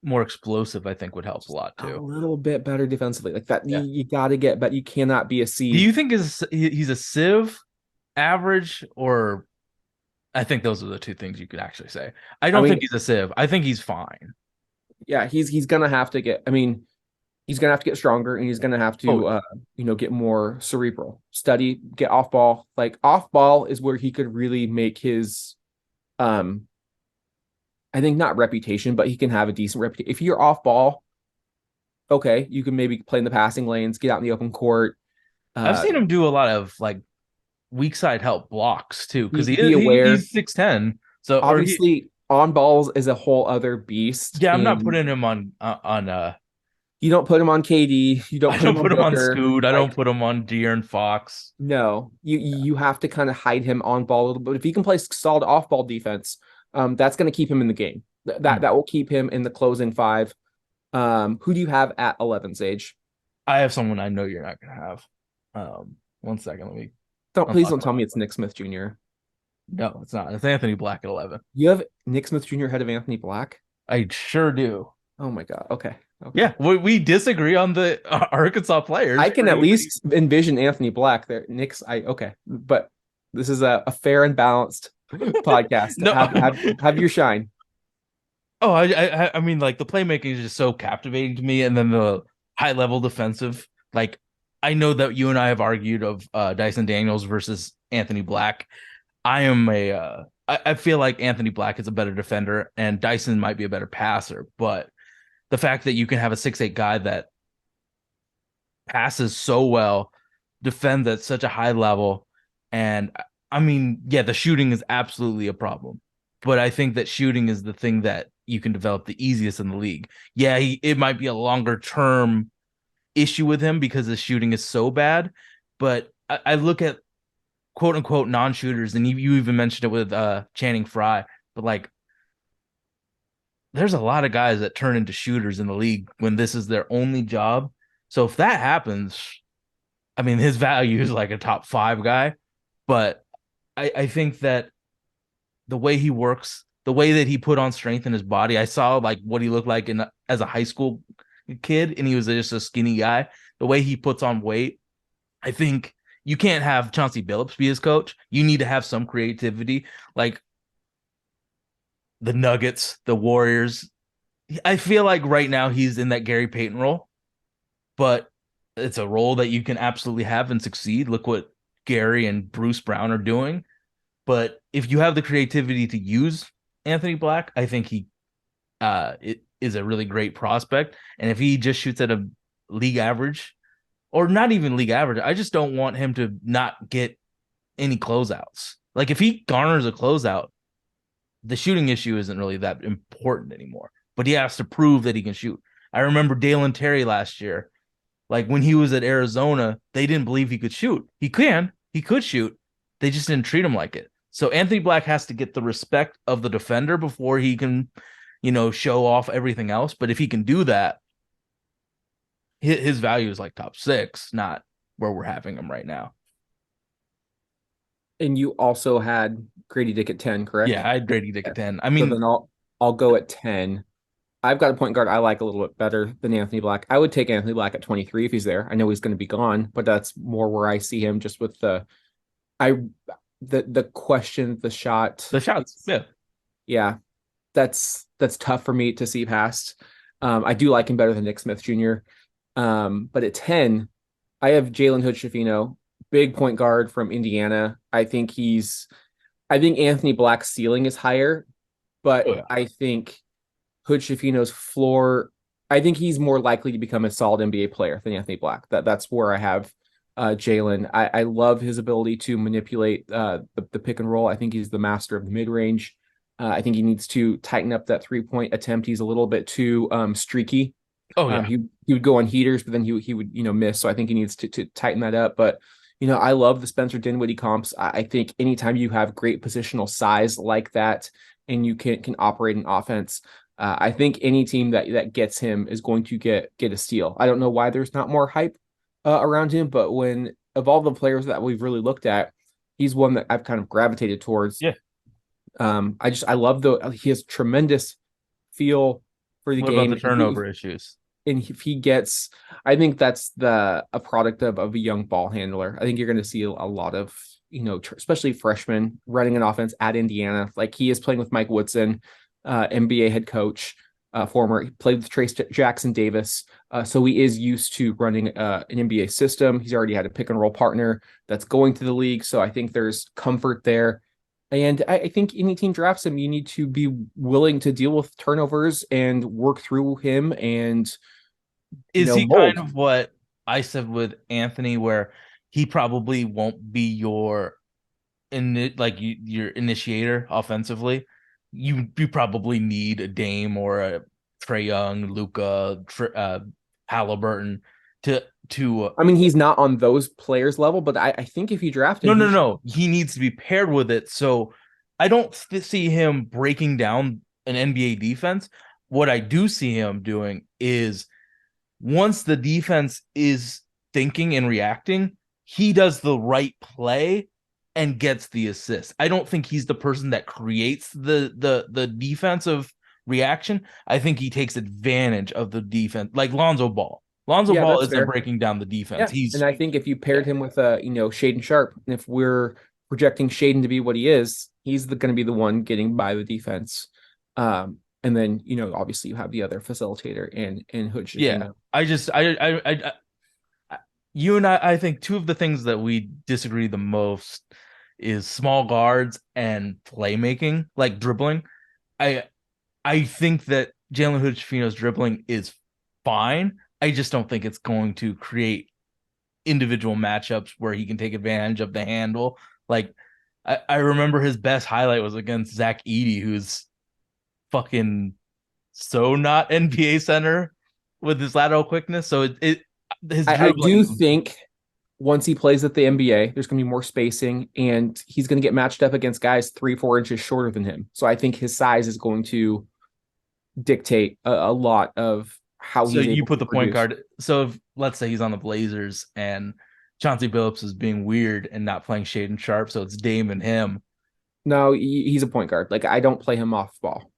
Speaker 2: More explosive, I think, would help a lot,
Speaker 1: a
Speaker 2: too.
Speaker 1: little bit better defensively, like that,
Speaker 2: Yeah.
Speaker 1: you got to get, but you cannot be a seed.
Speaker 2: Do you think he's a sieve, average, or I think those are the two things you could actually say. I don't think he's a sieve. I think he's fine.
Speaker 1: Yeah, he's gonna have to get. I mean, he's gonna have to get stronger, and he's gonna have to, get more cerebral, study, get off ball. Like off ball is where he could really make his, I think not reputation, but he can have a decent reputation. If you're off ball, okay, you can maybe play in the passing lanes, get out in the open court.
Speaker 2: I've seen him do a lot of like weak side help blocks too, because
Speaker 1: be aware.
Speaker 2: He's 6'10". So
Speaker 1: obviously on balls is a whole other beast.
Speaker 2: Yeah, I'm not putting him on
Speaker 1: You don't put him on KD. You don't
Speaker 2: I
Speaker 1: put him
Speaker 2: don't
Speaker 1: on
Speaker 2: put him on
Speaker 1: Booker.
Speaker 2: Scoot. I don't
Speaker 1: Like,
Speaker 2: put him on De'Aaron Fox.
Speaker 1: no, you have to kind of hide him on ball a little bit. If he can play solid off ball defense, that's going to keep him in the game.
Speaker 2: Mm.
Speaker 1: That will keep him in the closing five. Who do you have at 11, Sage?
Speaker 2: I have someone I know you're not gonna have. 1 second, let me
Speaker 1: Don't please
Speaker 2: unlock
Speaker 1: don't
Speaker 2: my.
Speaker 1: tell me it's Nick Smith Jr.
Speaker 2: No, it's not. It's Anthony Black at 11.
Speaker 1: You have Nick Smith Jr. ahead of Anthony Black.
Speaker 2: I sure do.
Speaker 1: Oh my God. Okay. Okay.
Speaker 2: Yeah, we disagree on the Arkansas players.
Speaker 1: I can at least envision Anthony Black there. Nick's I okay, but this is a fair and balanced podcast.
Speaker 2: No.
Speaker 1: Have your shine.
Speaker 2: Oh, I mean, like the playmaking is just so captivating to me, and then the high level defensive. Like, I know that you and I have argued of Dyson Daniels versus Anthony Black. I feel like Anthony Black is a better defender, and Dyson might be a better passer. But the fact that you can have a 6'8" guy that passes so well, defends at such a high level, and I mean, yeah, the shooting is absolutely a problem. But I think that shooting is the thing that you can develop the easiest in the league. Yeah, it might be a longer term issue with him because the shooting is so bad. But I look at quote unquote non-shooters, and you even mentioned it with Channing Frye, but like there's a lot of guys that turn into shooters in the league when this is their only job. So if that happens, I mean, his value is like a top 5 guy. But I think that the way he works, the way that he put on strength in his body, I saw like what he looked like as a high school kid, and he was just a skinny guy. The way he puts on weight, I think you can't have Chauncey Billups be his coach. You need to have some creativity, like the Nuggets, the Warriors. I feel like right now he's in that Gary Payton role, but it's a role that you can absolutely have and succeed. Look what Gary and Bruce Brown are doing. But if you have the creativity to use Anthony Black, I think it is a really great prospect. And if he just shoots at a league average, or not even league average, I just don't want him to not get any closeouts. Like if he garners a closeout, the shooting issue isn't really that important anymore. But he has to prove that he can shoot. I remember Dalen Terry last year. Like when he was at Arizona, they didn't believe he could shoot. He could shoot. They just didn't treat him like it. So Anthony Black has to get the respect of the defender before he can, show off everything else. But if he can do that, his value is like top 6, not where we're having him right now.
Speaker 1: And you also had Grady Dick at 10, correct?
Speaker 2: Yeah, I had Grady Dick at 10. I
Speaker 1: So
Speaker 2: mean,
Speaker 1: then I'll go at 10. I've got a point guard I like a little bit better than Anthony Black. I would take Anthony Black at 23 if he's there. I know he's going to be gone, but that's more where I see him just with the question, the shot.
Speaker 2: the shots, yeah.
Speaker 1: Yeah, that's tough for me to see past. I do like him better than Nick Smith Jr. But at 10, I have Jalen Hood-Schifino, big point guard from Indiana. I think Anthony Black's ceiling is higher, but
Speaker 2: Oh, yeah.
Speaker 1: I think Hood-Schifino's floor, I think he's more likely to become a solid NBA player than Anthony Black. That's where I have Jalen. I love his ability to manipulate the pick and roll. I think he's the master of the mid range. I think he needs to tighten up that 3-point attempt. He's a little bit too streaky.
Speaker 2: Oh, yeah.
Speaker 1: He would go on heaters, but then he would miss. So I think he needs to tighten that up. But I love the Spencer Dinwiddie comps. I think anytime you have great positional size like that, and you can operate an offense, I think any team that gets him is going to get a steal. I don't know why there's not more hype around him, but when of all the players that we've really looked at, he's one that I've kind of gravitated towards.
Speaker 2: Yeah.
Speaker 1: I love he has tremendous feel for the
Speaker 2: What
Speaker 1: game.
Speaker 2: about the turnover issues?
Speaker 1: And if he gets, I think that's a product of a young ball handler. I think you're going to see a lot of, especially freshmen running an offense at Indiana. Like he is playing with Mike Woodson, NBA head coach, he played with Trace Jackson Davis. So he is used to running an NBA system. He's already had a pick and roll partner that's going to the league. So I think there's comfort there. And I think any team drafts him, you need to be willing to deal with turnovers and work through him. And
Speaker 2: Is he
Speaker 1: mold.
Speaker 2: kind of what I said with Anthony, where he probably won't be your initiator offensively? You probably need a Dame or a Trae Young, Luca, Halliburton to
Speaker 1: I mean, he's not on those players level, but I think if you draft him,
Speaker 2: no. He needs to be paired with it. So I don't see him breaking down an NBA defense. What I do see him doing is once the defense is thinking and reacting, he does the right play and gets the assist. I don't think he's the person that creates the defensive reaction. I think he takes advantage of the defense, like Lonzo Ball. Lonzo
Speaker 1: yeah,
Speaker 2: Ball
Speaker 1: that's
Speaker 2: isn't
Speaker 1: fair.
Speaker 2: breaking down the defense.
Speaker 1: Yeah, and I think if you paired him with Shaden Sharp, and if we're projecting Shaden to be what he is, he's going to be the one getting by the defense. And then obviously you have the other facilitator and Hood
Speaker 2: Yeah.
Speaker 1: Shafino.
Speaker 2: You and I think two of the things that we disagree the most is small guards and playmaking, like dribbling. I I think that Jalen Hood-Schifino's dribbling is fine. I just don't think it's going to create individual matchups where he can take advantage of the handle. Like I remember his best highlight was against Zach Edey, who's fucking so not NBA center with his lateral quickness. So his
Speaker 1: I do
Speaker 2: dribbling.
Speaker 1: think once he plays at the NBA, there's going to be more spacing, and he's going to get matched up against guys 3-4 inches shorter than him. So I think his size is going to dictate a lot of how
Speaker 2: So
Speaker 1: he's
Speaker 2: you
Speaker 1: able
Speaker 2: put
Speaker 1: to
Speaker 2: the point
Speaker 1: produce.
Speaker 2: guard. So if, let's say he's on the Blazers and Chauncey Billups is being weird and not playing Shaden Sharp, so it's Dame and him.
Speaker 1: No, he's a point guard. Like I don't play him off ball.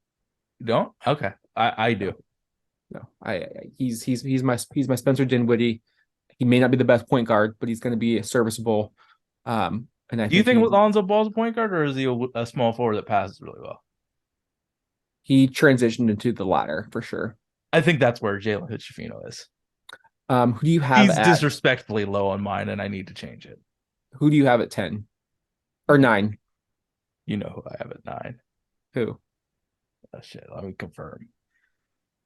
Speaker 2: You don't? Okay, I do.
Speaker 1: No, he's my Spencer Dinwiddie. He may not be the best point guard, but he's going to be serviceable. And I
Speaker 2: Do you
Speaker 1: think
Speaker 2: think Lonzo Ball's a point guard, or is he a small forward that passes really well?
Speaker 1: he transitioned into the latter for sure.
Speaker 2: I think that's where Jalen Hood-Schifino is.
Speaker 1: Who do you have
Speaker 2: He's
Speaker 1: at
Speaker 2: disrespectfully low on mine, and I need to change it.
Speaker 1: 10 or 9?
Speaker 2: You know who I have at 9.
Speaker 1: Who?
Speaker 2: Oh, shit, let me confirm.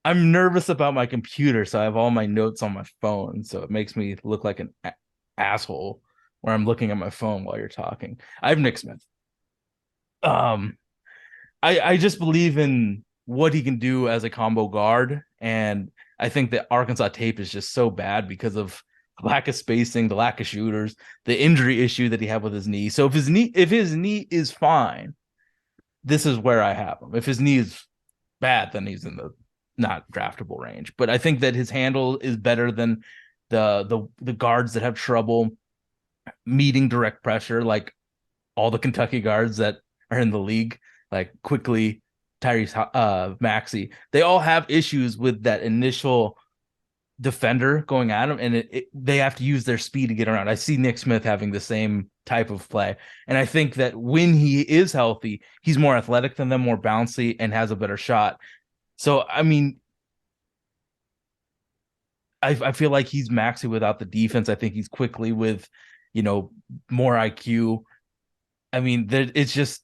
Speaker 2: I'm nervous about my computer, so I have all my notes on my phone, so it makes me look like an asshole where I'm looking at my phone while you're talking. I have Nick Smith. Um, I just believe in what he can do as a combo guard, and I think that Arkansas tape is just so bad because of lack of spacing, the lack of shooters, the injury issue that he had with his knee. So if his knee is fine, this is where I have him. If his knee is bad, then he's in the not draftable range. But I think that his handle is better than the guards that have trouble meeting direct pressure, like all the Kentucky guards that are in the league, like Quickly, Tyrese Maxey. They all have issues with that initial defender going at him, and they have to use their speed to get around. I see Nick Smith having the same type of play, and I think that when he is healthy, he's more athletic than them, more bouncy, and has a better shot. So, I mean, I feel like he's Maxey without the defense. I think he's Quickly with, more IQ. I mean, it's just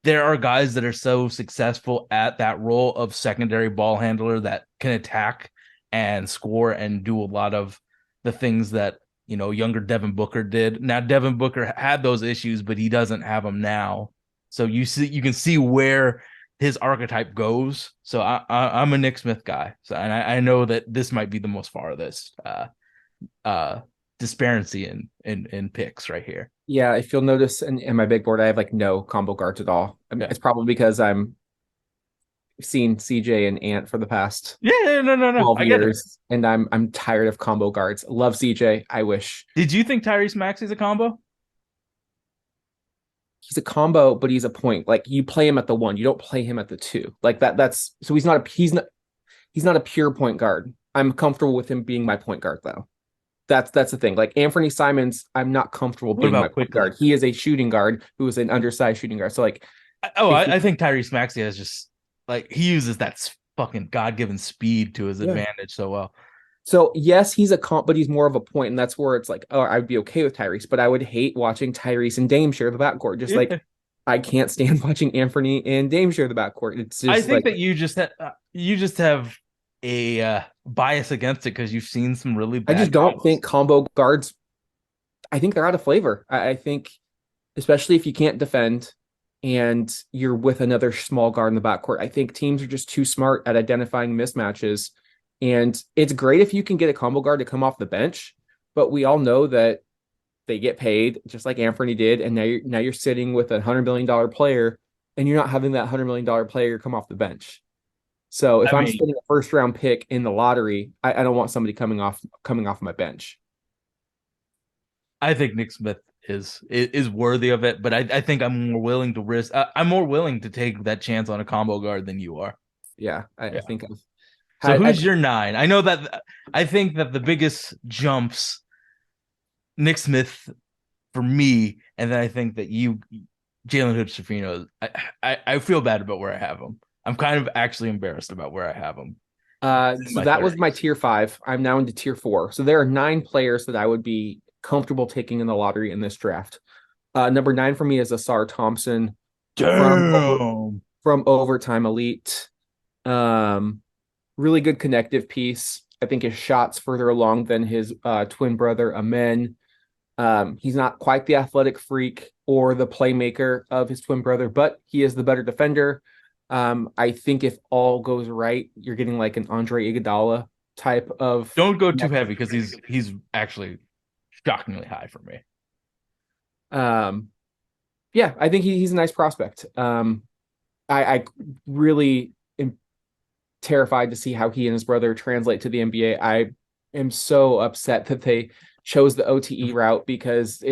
Speaker 2: there are guys that are so successful at that role of secondary ball handler that can attack and score and do a lot of the things that younger Devin Booker did. Now Devin Booker had those issues, but he doesn't have them now. So you can see where his archetype goes. So I'm a Nick Smith guy. So and I know that this might be the most farthest disparity in picks right here.
Speaker 1: Yeah, if you'll notice in my big board, I have like no combo guards at all. I mean,
Speaker 2: Yeah.
Speaker 1: it's probably because I'm seen CJ and Ant for the past
Speaker 2: Yeah, no.
Speaker 1: 12
Speaker 2: I get it.
Speaker 1: years, and I'm tired of combo guards. Love CJ. I wish
Speaker 2: Did you think Tyrese Maxey's a combo?
Speaker 1: he's a combo, but he's a point. Like you play him at the 1, you don't play him at the 2. Like that's so he's not a pure point guard. I'm comfortable with him being my point guard though. That's the thing. Like Anthony Simons, I'm not comfortable
Speaker 2: What
Speaker 1: being my
Speaker 2: about
Speaker 1: point
Speaker 2: Quickly?
Speaker 1: guard. He is a shooting guard who is an undersized shooting guard. So like
Speaker 2: I think Tyrese Maxey has just like he uses that fucking God-given speed to his advantage so well.
Speaker 1: So yes, he's a comp, but he's more of a point, and that's where it's like, oh, I'd be okay with Tyrese, but I would hate watching Tyrese and Dame share the backcourt. Just like I can't stand watching Anthony and Dame share the backcourt. It's just
Speaker 2: I think
Speaker 1: like
Speaker 2: that you just have a bias against it because you've seen some really
Speaker 1: I
Speaker 2: bad.
Speaker 1: just don't think combo guards. I think they're out of flavor. I think, especially if you can't defend and you're with another small guard in the backcourt, I think teams are just too smart at identifying mismatches And it's great if you can get a combo guard to come off the bench, but we all know that they get paid just like Anthony did, and now you're sitting with $100 million player, and you're not having that $100 million player come off the bench. So if
Speaker 2: I
Speaker 1: I'm
Speaker 2: mean,
Speaker 1: spending a first round pick in the lottery, I don't want somebody coming off my bench.
Speaker 2: I think Nick Smith is worthy of it, but I think I'm more willing to risk. I'm more willing to take that chance on a combo guard than you are.
Speaker 1: Yeah, I
Speaker 2: Yeah.
Speaker 1: think I've
Speaker 2: So
Speaker 1: had.
Speaker 2: who's your nine? I know that I think that the biggest jumps Nick Smith for me, and then I think that you, Jalen Hood-Schifino. I feel bad about where I have him. I'm kind of actually embarrassed about where I have him. In
Speaker 1: So
Speaker 2: my
Speaker 1: that was my
Speaker 2: 30s.
Speaker 1: tier 5. I'm now into tier 4. So there are 9 players that I would be comfortable taking in the lottery in this draft. Number 9 for me is Asar Thompson from
Speaker 2: Damn.
Speaker 1: from Overtime Elite. Um, Really good connective piece. I think his shot's further along than his twin brother Amen. He's not quite the athletic freak or the playmaker of his twin brother, but he is the better defender. I think if all goes right, you're getting like an Andre Iguodala type of.
Speaker 2: Don't go too heavy because he's actually shockingly high for me.
Speaker 1: Um, yeah, I think he's a nice prospect. I really am terrified to see how he and his brother translate to the NBA. I am so upset that they chose the OTE route because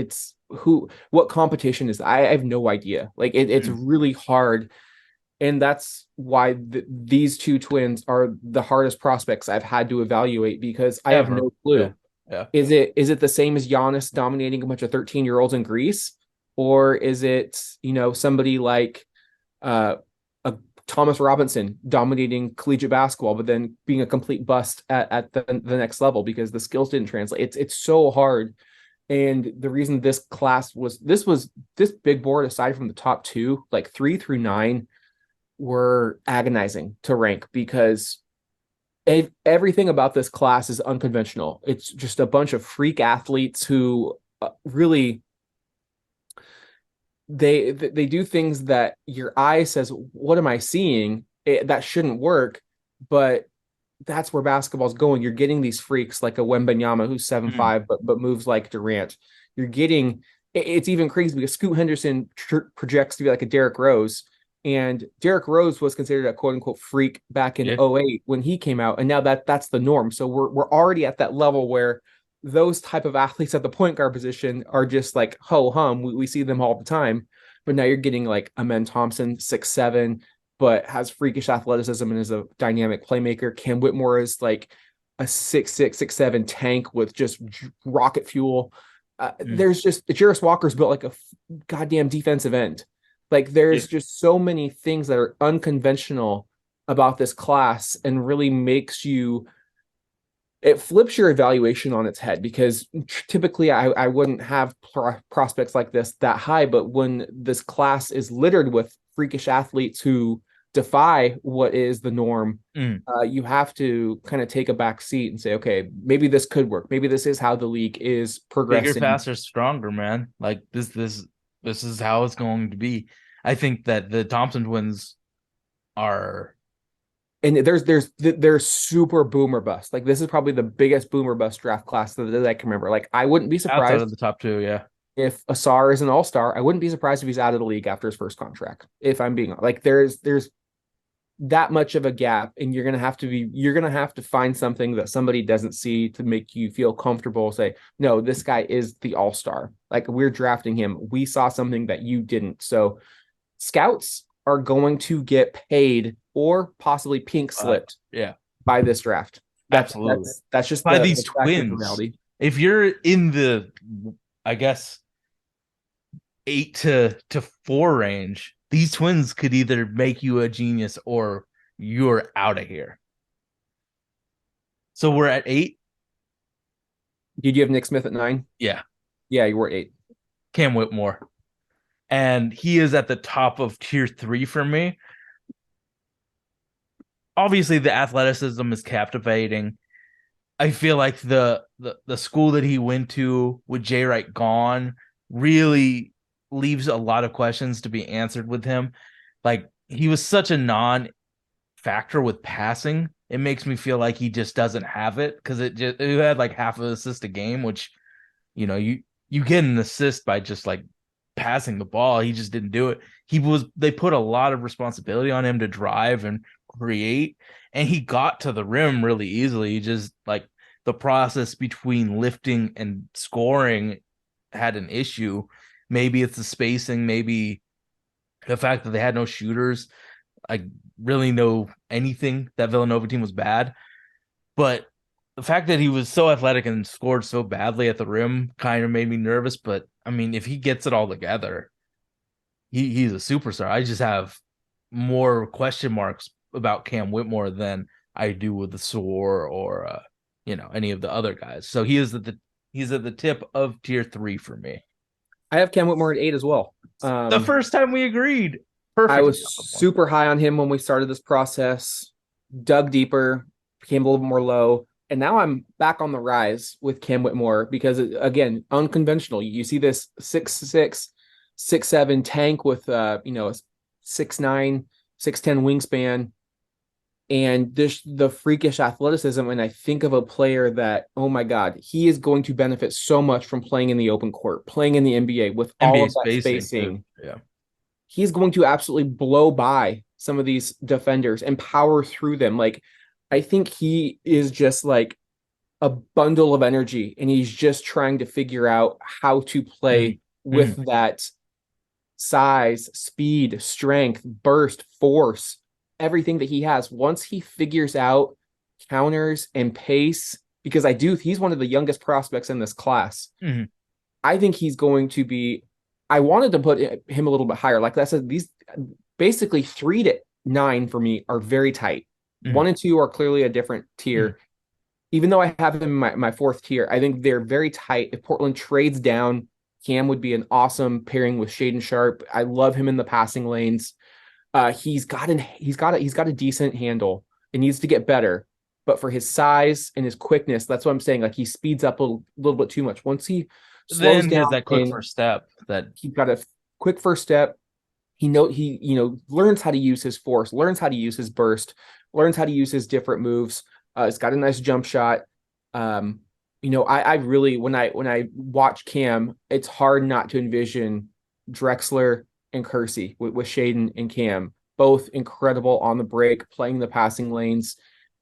Speaker 1: what competition is. I have no idea. Like it's really hard, and that's why these two twins are the hardest prospects I've had to evaluate because I have
Speaker 2: Ever.
Speaker 1: no
Speaker 2: Yeah.
Speaker 1: clue.
Speaker 2: Yeah.
Speaker 1: Is it the same as Giannis dominating a bunch of 13-year-olds in Greece, or is it somebody like uh, a Thomas Robinson dominating collegiate basketball, but then being a complete bust at the next level because the skills didn't translate? It's so hard. And the reason this big board, aside from the top 2, like 3 through 9, were agonizing to rank because everything about this class is unconventional. It's just a bunch of freak athletes who really they do things that your eye says, "What am I seeing?" That shouldn't work, but that's where basketball's going. You're getting these freaks like a Wembanyama who's 7'5", but moves like Durant. You're getting it's even crazy because Scoot Henderson projects to be like a Derrick Rose, and Derrick Rose was considered a quote unquote freak back in
Speaker 2: Yeah.
Speaker 1: '08 when he came out, and now that's the norm. So we're already at that level where those type of athletes at the point guard position are just like ho hum. We see them all the time, but now you're getting like Amen Thompson, 6'7", but has freakish athleticism and is a dynamic playmaker. Cam Whitmore is like a 6'6", 6'7" tank with just rocket fuel. There's just Jarris Walker's built like a goddamn defensive end. Like there's just so many things that are unconventional about this class and really it flips your evaluation on its head because typically I wouldn't have prospects like this that high, but when this class is littered with freakish athletes who defy what is the norm, you have to kind of take a back seat and say, okay, maybe this could work. Maybe this is how the league is
Speaker 2: Bigger,
Speaker 1: progressing.
Speaker 2: faster, stronger, man. Like this is how it's going to be. I think that the Thompson twins are
Speaker 1: And there's super boomer bust. Like this is probably the biggest boomer bust draft class that I can remember. Like I wouldn't be
Speaker 2: outside of
Speaker 1: surprised
Speaker 2: the top 2. Yeah.
Speaker 1: if Asar is an all-star. I wouldn't be surprised if he's out of the league after his first contract. If I'm being like, there's that much of a gap, and you're gonna have to find something that somebody doesn't see to make you feel comfortable. Say, no, this guy is the all-star. Like we're drafting him. We saw something that you didn't. So scouts are going to get paid or possibly pink slipped
Speaker 2: Yeah.
Speaker 1: by this draft.
Speaker 2: Absolutely.
Speaker 1: That's just
Speaker 2: By
Speaker 1: the
Speaker 2: these
Speaker 1: fact of
Speaker 2: twins.
Speaker 1: reality.
Speaker 2: If you're in the, I guess, 8 to 4 range, these twins could either make you a genius or you're out of here. So we're at 8.
Speaker 1: Did you have Nick Smith at 9?
Speaker 2: Yeah.
Speaker 1: Yeah, you were at 8.
Speaker 2: Cam Whitmore. And he is at the top of tier 3 for me. Obviously, the athleticism is captivating. I feel like the school that he went to with Jay Wright gone really leaves a lot of questions to be answered with him. Like he was such a non-factor with passing it makes me feel like he just doesn't have it because it had like half an assist a game, which you get an assist by just like passing the ball. He just didn't do it. They put a lot of responsibility on him to drive and create, and he got to the rim really easily. He just like the process between lifting and scoring had an issue. Maybe it's the spacing, maybe the fact that they had no shooters. I really know anything that Villanova team was bad, but the fact that he was so athletic and scored so badly at the rim kind of made me nervous. But I mean, if he gets it all together, he's a superstar. I just have more question marks about Cam Whitmore than I do with the Soar or any of the other guys. So he's at the tip of tier 3 for me.
Speaker 1: I have Cam Whitmore at 8 as well.
Speaker 2: The first time we agreed.
Speaker 1: I
Speaker 2: Perfect.
Speaker 1: was super high on him when we started this process, dug deeper, became a little bit more low. And now I'm back on the rise with Cam Whitmore because, again, unconventional. You see this 6'6", 6'7" tank with a 6'9", 6'10" wingspan, and the freakish athleticism. And I think of a player that, oh my God, he is going to benefit so much from playing in the open court, playing in the NBA with all of that spacing.
Speaker 2: Yeah.
Speaker 1: He's going to absolutely blow by some of these defenders and power through them. Like, I think he is just like a bundle of energy, and he's just trying to figure out how to play with that size, speed, strength, burst, force, everything that he has. Once he figures out counters and pace, because he's one of the youngest prospects in this class. I think he's going to be, I wanted to put him a little bit higher. Like I said, these basically 3 to 9 for me are very tight. 1 and 2 are clearly a different tier. Even though I have him in my 4th tier, I think they're very tight. If Portland trades down, Cam would be an awesome pairing with Shaedon Sharpe. I love him in the passing lanes. He's got a decent handle. It needs to get better, but for his size and his quickness, that's what I'm saying. Like, he speeds up a little bit too much. Once he slows down,
Speaker 2: he has that quick first step. That
Speaker 1: he's got a quick first step. He learns how to use his force, learns how to use his burst, learns how to use his different moves. It's got a nice jump shot. I really, when I watch Cam, it's hard not to envision Drexler and Kersey with Shaedon and Cam, both incredible on the break, playing the passing lanes.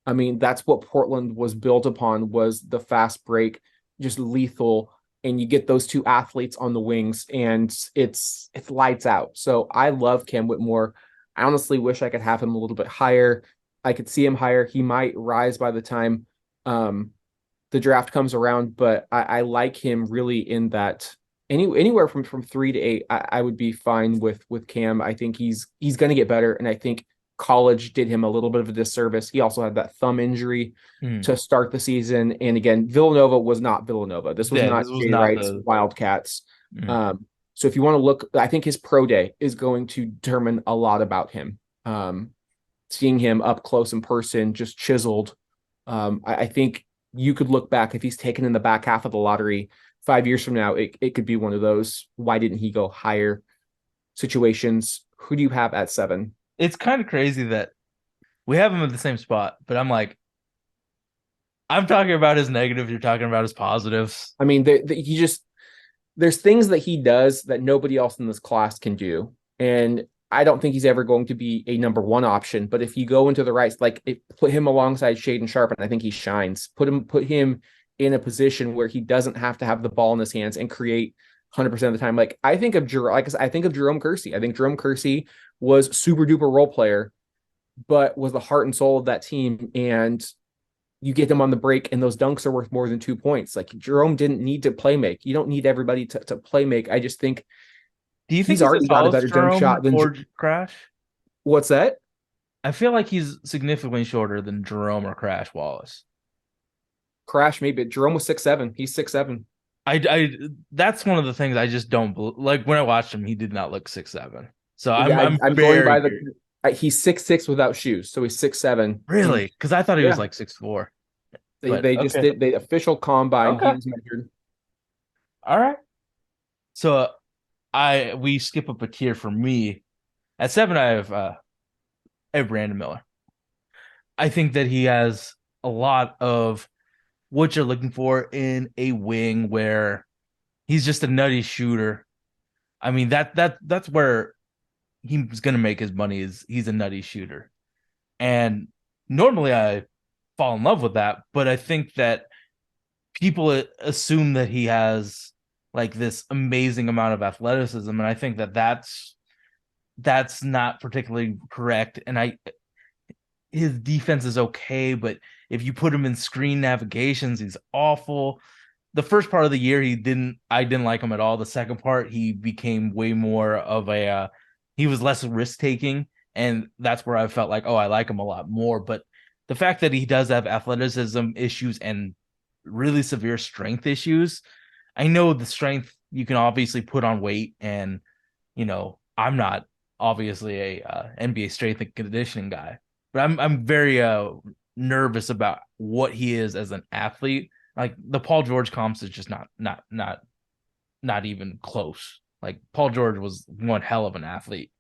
Speaker 1: I mean, that's what Portland was built upon, was the fast break, just lethal. And you get those 2 athletes on the wings, and it's lights out. So I love Cam Whitmore. I honestly wish I could have him a little bit higher. I could see him higher. He might rise by the time the draft comes around, but I like him really in that anywhere from 3 to 8. I would be fine with Cam. I think he's going to get better, and I think college did him a little bit of a disservice. He also had that thumb injury to start the season, and again, Villanova was not Villanova. This was not Jay Wright's Wildcats. So if you want to look, I think his pro day is going to determine a lot about him. Seeing him up close in person, just chiseled. I think you could look back, if he's taken in the back half of the lottery 5 years from now, it could be one of those, why didn't he go higher situations. Who do you have at 7?
Speaker 2: It's kind of crazy that we have him at the same spot, but I'm talking about his negatives, you're talking about his positives.
Speaker 1: I mean, there's things that he does that nobody else in this class can do. And I don't think he's ever going to be a number 1 option. But if you go into the right, put him alongside Shaedon Sharpe, and I think he shines. Put him in a position where he doesn't have to have the ball in his hands and create 100% of the time. I think of Jerome Kersey. I think Jerome Kersey was super duper role player, but was the heart and soul of that team. And you get him on the break, and those dunks are worth more than 2 points. Like, Jerome didn't need to play make. You don't need everybody to play make. I just think.
Speaker 2: Do you think
Speaker 1: he's already got a better jump shot than
Speaker 2: Crash?
Speaker 1: What's that?
Speaker 2: I feel like he's significantly shorter than Jerome or Crash Wallace.
Speaker 1: Crash, maybe. Jerome was 6'7". He's 6'7".
Speaker 2: I that's one of the things I just don't like. When I watched him, he did not look 6'7". So I'm
Speaker 1: going by he's 6'6" without shoes, so he's 6'7".
Speaker 2: Really? Because I thought he was like 6'4".
Speaker 1: They just did the official combine. Okay. He was measured.
Speaker 2: All right. So we skip up a tier for me. At 7, I have Brandon Miller. I think that he has a lot of what you're looking for in a wing where he's just a nutty shooter. I mean that's where he's gonna make his money is he's a nutty shooter. And normally I fall in love with that, but I think that people assume that he has like this amazing amount of athleticism, and I think that that's not particularly correct. And I his defense is okay, but if you put him in screen navigations, he's awful. The first part of the year, I didn't like him at all. The second part, he became way more of a, he was less risk taking. And that's where I felt like, oh, I like him a lot more. But the fact that he does have athleticism issues and really severe strength issues, I know the strength you can obviously put on weight. And, I'm not obviously a NBA strength and conditioning guy, but I'm very nervous about what he is as an athlete. Like the Paul George comps is just not even close. Like Paul George was one hell of an athlete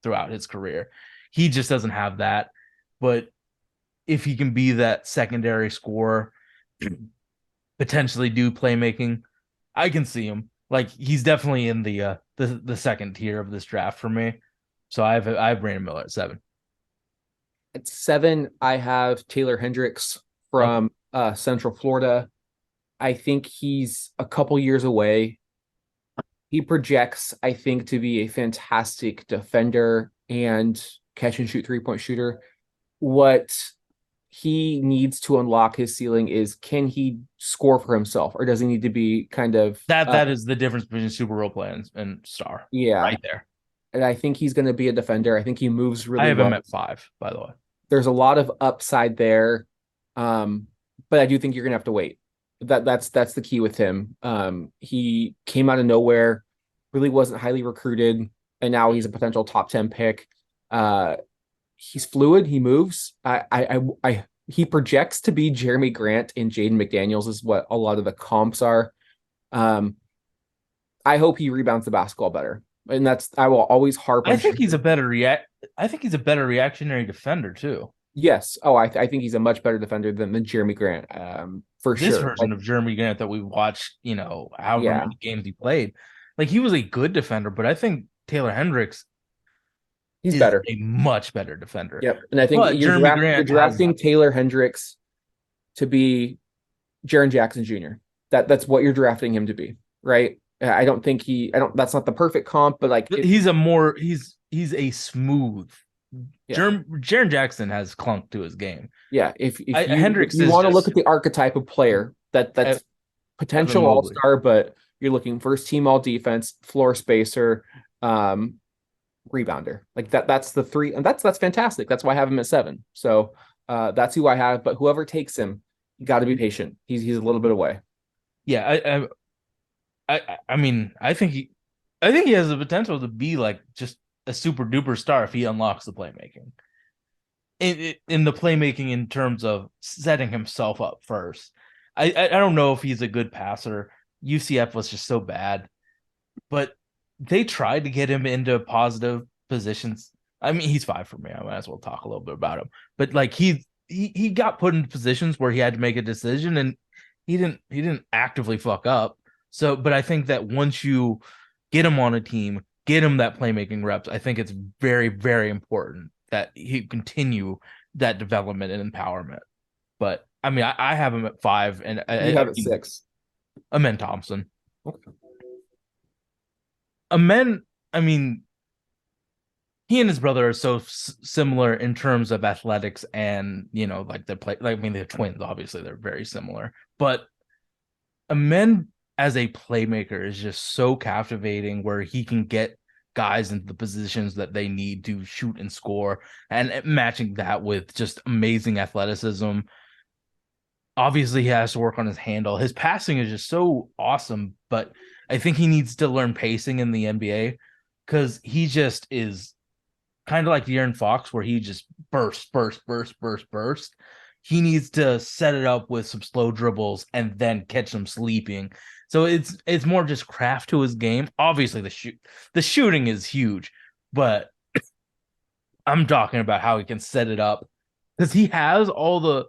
Speaker 2: throughout his career. He just doesn't have that. But if he can be that secondary scorer, potentially do playmaking, I can see him. Like he's definitely in the second tier of this draft for me. So I have Brandon Miller at 7.
Speaker 1: At 7, I have Taylor Hendricks
Speaker 2: Okay.
Speaker 1: from Central Florida. I think he's a couple years away. He projects, I think, to be a fantastic defender and catch and shoot 3-point shooter. What he needs to unlock his ceiling is, can he score for himself, or does he need to be kind of
Speaker 2: That is the difference between Super Bowl play and star.
Speaker 1: yeah.
Speaker 2: Right there.
Speaker 1: And I think he's going to be a defender. I think he moves
Speaker 2: I
Speaker 1: really
Speaker 2: have him
Speaker 1: well.
Speaker 2: at 5, by the way.
Speaker 1: There's a lot of upside there. But I do think you're gonna have to wait. That's the key with him. He came out of nowhere, really wasn't highly recruited, and now he's a potential top 10 pick. He's fluid, he moves. He projects to be Jeremy Grant and Jaden McDaniels is what a lot of the comps are. I hope he rebounds the basketball better. And I will always harp on.
Speaker 2: I think he's a better reactionary defender too.
Speaker 1: Yes. Oh, I think he's a much better defender than Jeremy Grant, for
Speaker 2: This
Speaker 1: sure.
Speaker 2: version of Jeremy Grant that we watched, however
Speaker 1: Yeah,
Speaker 2: many games he played, like he was a good defender, but I think Taylor Hendricks
Speaker 1: he's
Speaker 2: is
Speaker 1: better.
Speaker 2: a much better defender.
Speaker 1: Yep. And I think
Speaker 2: But Jeremy Grant has
Speaker 1: drafting Taylor Hendricks to be Jaren Jackson Jr. That's what you're drafting him to be, right? I don't think that's not the perfect comp, but like
Speaker 2: he's a smooth.
Speaker 1: yeah.
Speaker 2: Jaren Jackson has clunk to his game.
Speaker 1: Yeah, if
Speaker 2: Hendricks
Speaker 1: you
Speaker 2: is
Speaker 1: want to look
Speaker 2: just
Speaker 1: at the archetype of player that's
Speaker 2: Evan
Speaker 1: potential
Speaker 2: Mobley.
Speaker 1: all-star, but you're looking first team all defense, floor spacer, rebounder. Like that's the three, and that's fantastic. That's why I have him at 7. So that's who I have. But whoever takes him, you got to be patient. He's a little bit away.
Speaker 2: Yeah, I mean, I think he has the potential to be like just a super duper star if he unlocks the playmaking. In the playmaking in terms of setting himself up first. I don't know if he's a good passer. UCF was just so bad, but they tried to get him into positive positions. I mean, he's 5 for me. I might as well talk a little bit about him. But like he got put in positions where he had to make a decision, and he didn't actively fuck up. So, but I think that once you get him on a team, get him that playmaking reps, I think it's very, very important that he continue that development and empowerment. But I mean, I have him at 5, and
Speaker 1: You have it 6.
Speaker 2: Amen Thompson.
Speaker 1: Okay.
Speaker 2: Amen, I mean, he and his brother are so similar in terms of athletics, and like they play. Like I mean, they're twins. Obviously, they're very similar. But Amen as a playmaker is just so captivating, where he can get guys into the positions that they need to shoot and score, and matching that with just amazing athleticism. Obviously, he has to work on his handle. His passing is just so awesome, but I think he needs to learn pacing in the NBA, because he just is kind of like De'Aaron Fox, where he just burst. He needs to set it up with some slow dribbles and then catch them sleeping. So it's more just craft to his game. Obviously, the shooting is huge, but I'm talking about how he can set it up because he has all the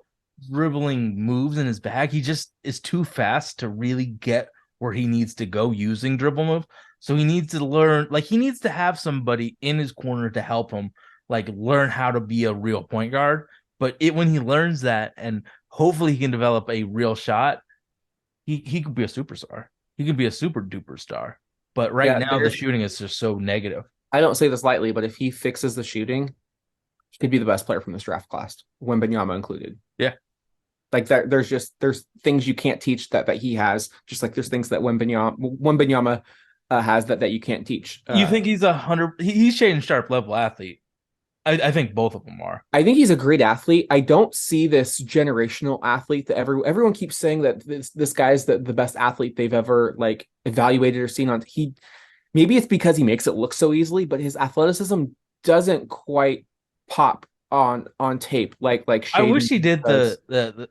Speaker 2: dribbling moves in his bag. He just is too fast to really get where he needs to go using dribble move. So he needs to learn, like he needs to have somebody in his corner to help him, like learn how to be a real point guard. But when he learns that, and hopefully he can develop a real shot, he could be a superstar. He could be a super duper star. But right
Speaker 1: Yeah,
Speaker 2: now the shooting is just so negative.
Speaker 1: I don't say this lightly, but if he fixes the shooting, he could be the best player from this draft class, Wembanyama included.
Speaker 2: Yeah.
Speaker 1: Like that, there's things you can't teach that he has, just like there's things that Wembanyama has that you can't teach.
Speaker 2: You think he's 100? He's Shaden Sharp level athlete. I think both of them are.
Speaker 1: I think he's a great athlete. I don't see this generational athlete that everyone keeps saying that this guy's the best athlete they've ever like evaluated or seen on. Maybe it's because he makes it look so easily, but his athleticism doesn't quite pop on tape like
Speaker 2: I wish he did
Speaker 1: does.
Speaker 2: the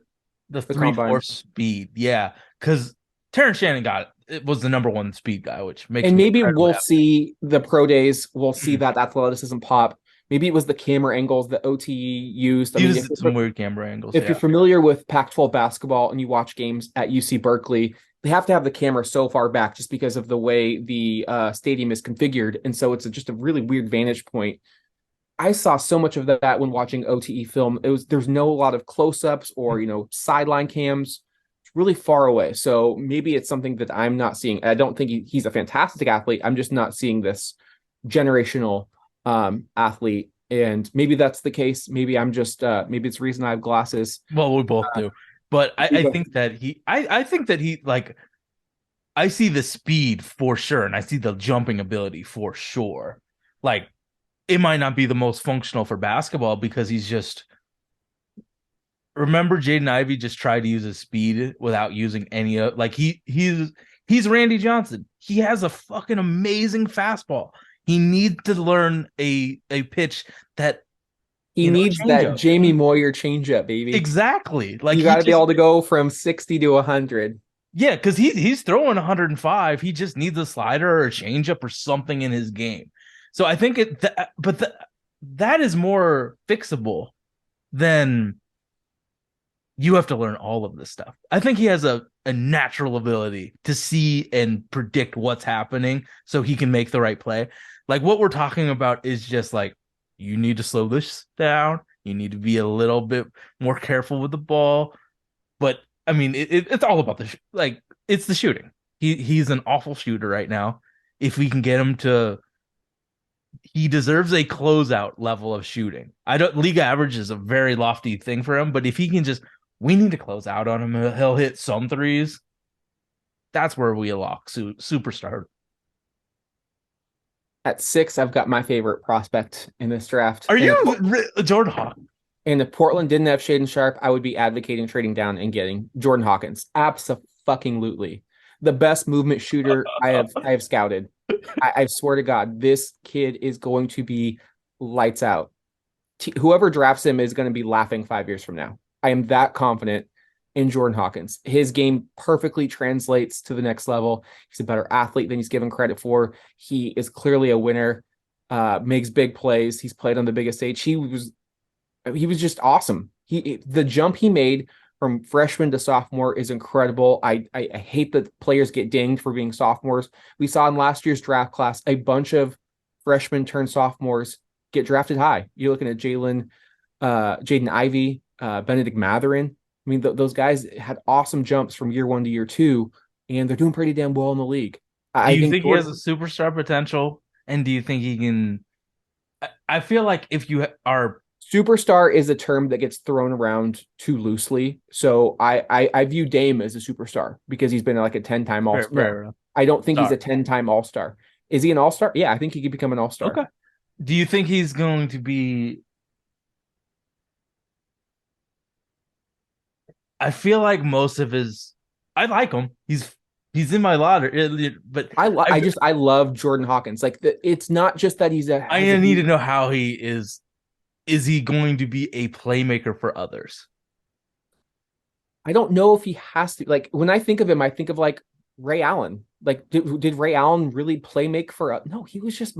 Speaker 2: 3-4
Speaker 1: combine.
Speaker 2: speed. Yeah, because Terrence Shannon it was the number one speed guy, which makes
Speaker 1: And
Speaker 2: me
Speaker 1: maybe
Speaker 2: incredibly
Speaker 1: we'll
Speaker 2: happy.
Speaker 1: see the pro days. We'll see that athleticism pop. Maybe it was the camera angles that OTE used. I
Speaker 2: He
Speaker 1: mean,
Speaker 2: used some weird camera angles.
Speaker 1: if
Speaker 2: Yeah,
Speaker 1: you're familiar with Pac-12 basketball and you watch games at UC Berkeley, they have to have the camera so far back just because of the way the stadium is configured, and so it's just a really weird vantage point. I saw so much of that when watching OTE film. There's no a lot of close-ups or sideline cams. It's really far away. So maybe it's something that I'm not seeing. I don't think he's a fantastic athlete. I'm just not seeing this generational athlete. And maybe that's the case. Maybe I'm just maybe it's the reason I have glasses.
Speaker 2: well, we both do. But I think that I think that he like I see the speed for sure, and I see the jumping ability for sure. Like it might not be the most functional for basketball because he's just remember Jaden Ivey just tried to use his speed without using any of like he's Randy Johnson. He has a fucking amazing fastball. He needs to learn a pitch that
Speaker 1: he needs that
Speaker 2: changeup.
Speaker 1: Jamie Moyer changeup, baby.
Speaker 2: Exactly. Like
Speaker 1: you got to be able to go from 60 to 100.
Speaker 2: Yeah, because he's throwing 105. He just needs a slider or a changeup or something in his game. So I think that is more fixable than you have to learn all of this stuff. I think he has a natural ability to see and predict what's happening so he can make the right play. Like what we're talking about is just like, you need to slow this down. You need to be a little bit more careful with the ball. But I mean, it's all about it's the shooting. He's an awful shooter right now. If we can get him he deserves a closeout level of shooting. League average is a very lofty thing for him, but if he can we need to close out on him. He'll hit some threes. That's where we lock superstar.
Speaker 1: At 6, I've got my favorite prospect in this draft.
Speaker 2: Are you Jordan Hawkins?
Speaker 1: And if Portland didn't have Shaden Sharp, I would be advocating trading down and getting Jordan Hawkins. Absolutely. The best movement shooter I have scouted. I swear to God, this kid is going to be lights out. Whoever drafts him is going to be laughing 5 years from now. I am that confident in Jordan Hawkins. His game perfectly translates to the next level. He's a better athlete than he's given credit for. He is clearly a winner, makes big plays. He's played on the biggest stage. He was just awesome. The jump he made from freshman to sophomore is incredible. I hate that players get dinged for being sophomores. We saw in last year's draft class a bunch of freshmen turned sophomores get drafted high. You're looking at Jaden Ivey, Benedict Matherin. I mean, those guys had awesome jumps from year 1 to year 2, and they're doing pretty damn well in the league.
Speaker 2: Do you think he has a superstar potential? And do you think he can? I feel like if you are
Speaker 1: superstar is a term that gets thrown around too loosely. So I view Dame as a superstar because he's been like a 10-time All-Star. Right. I don't think he's a 10-time All-Star. Is he an All-Star? Yeah, I think he could become an All-Star.
Speaker 2: Okay. Do you think he's going to be? I feel like most of I like him. He's in my lottery, but
Speaker 1: I love Jordan Hawkins. Like it's not just that
Speaker 2: I need to know how he is. Is he going to be a playmaker for others?
Speaker 1: I don't know if he has to. Like when I think of him, I think of like Ray Allen. Like did Ray Allen really playmake for? No, he was just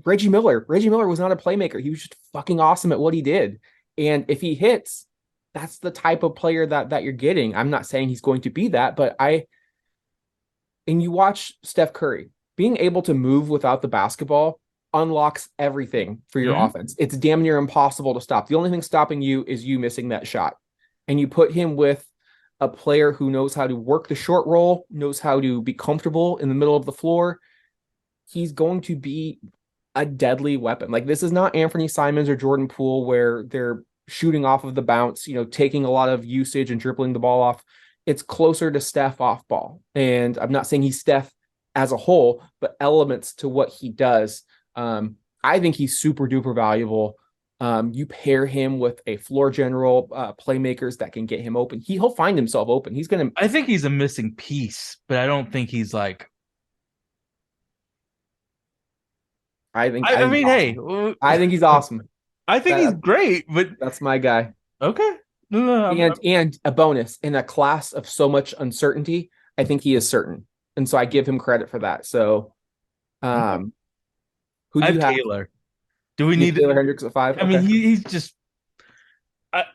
Speaker 1: Reggie Miller. Reggie Miller was not a playmaker. He was just fucking awesome at what he did. And if he hits, that's the type of player that you're getting. I'm not saying he's going to be that, but and you watch Steph Curry being able to move without the basketball unlocks everything for your
Speaker 2: Mhm.
Speaker 1: offense. It's damn near impossible to stop. The only thing stopping you is you missing that shot. And you put him with a player who knows how to work the short roll, knows how to be comfortable in the middle of the floor. He's going to be a deadly weapon. Like, this is not Anthony Simons or Jordan Poole where they're shooting off of the bounce, taking a lot of usage and dribbling the ball off. It's closer to Steph off ball. And I'm not saying he's Steph as a whole, but elements to what he does. I think he's super duper valuable. You pair him with a floor general, playmakers that can get him open. He'll find himself open. He's gonna.
Speaker 2: I think he's a missing piece, but I don't think he's like.
Speaker 1: I think.
Speaker 2: I mean, hey,
Speaker 1: I think he's awesome.
Speaker 2: I think he's great, but
Speaker 1: That's my guy.
Speaker 2: okay. No,
Speaker 1: And a bonus in a class of so much uncertainty, I think he is certain, and so I give him credit for that. So, who
Speaker 2: I
Speaker 1: do
Speaker 2: have
Speaker 1: you have?
Speaker 2: Taylor. Do we need
Speaker 1: Taylor Hendricks at 5?
Speaker 2: I mean, he's just.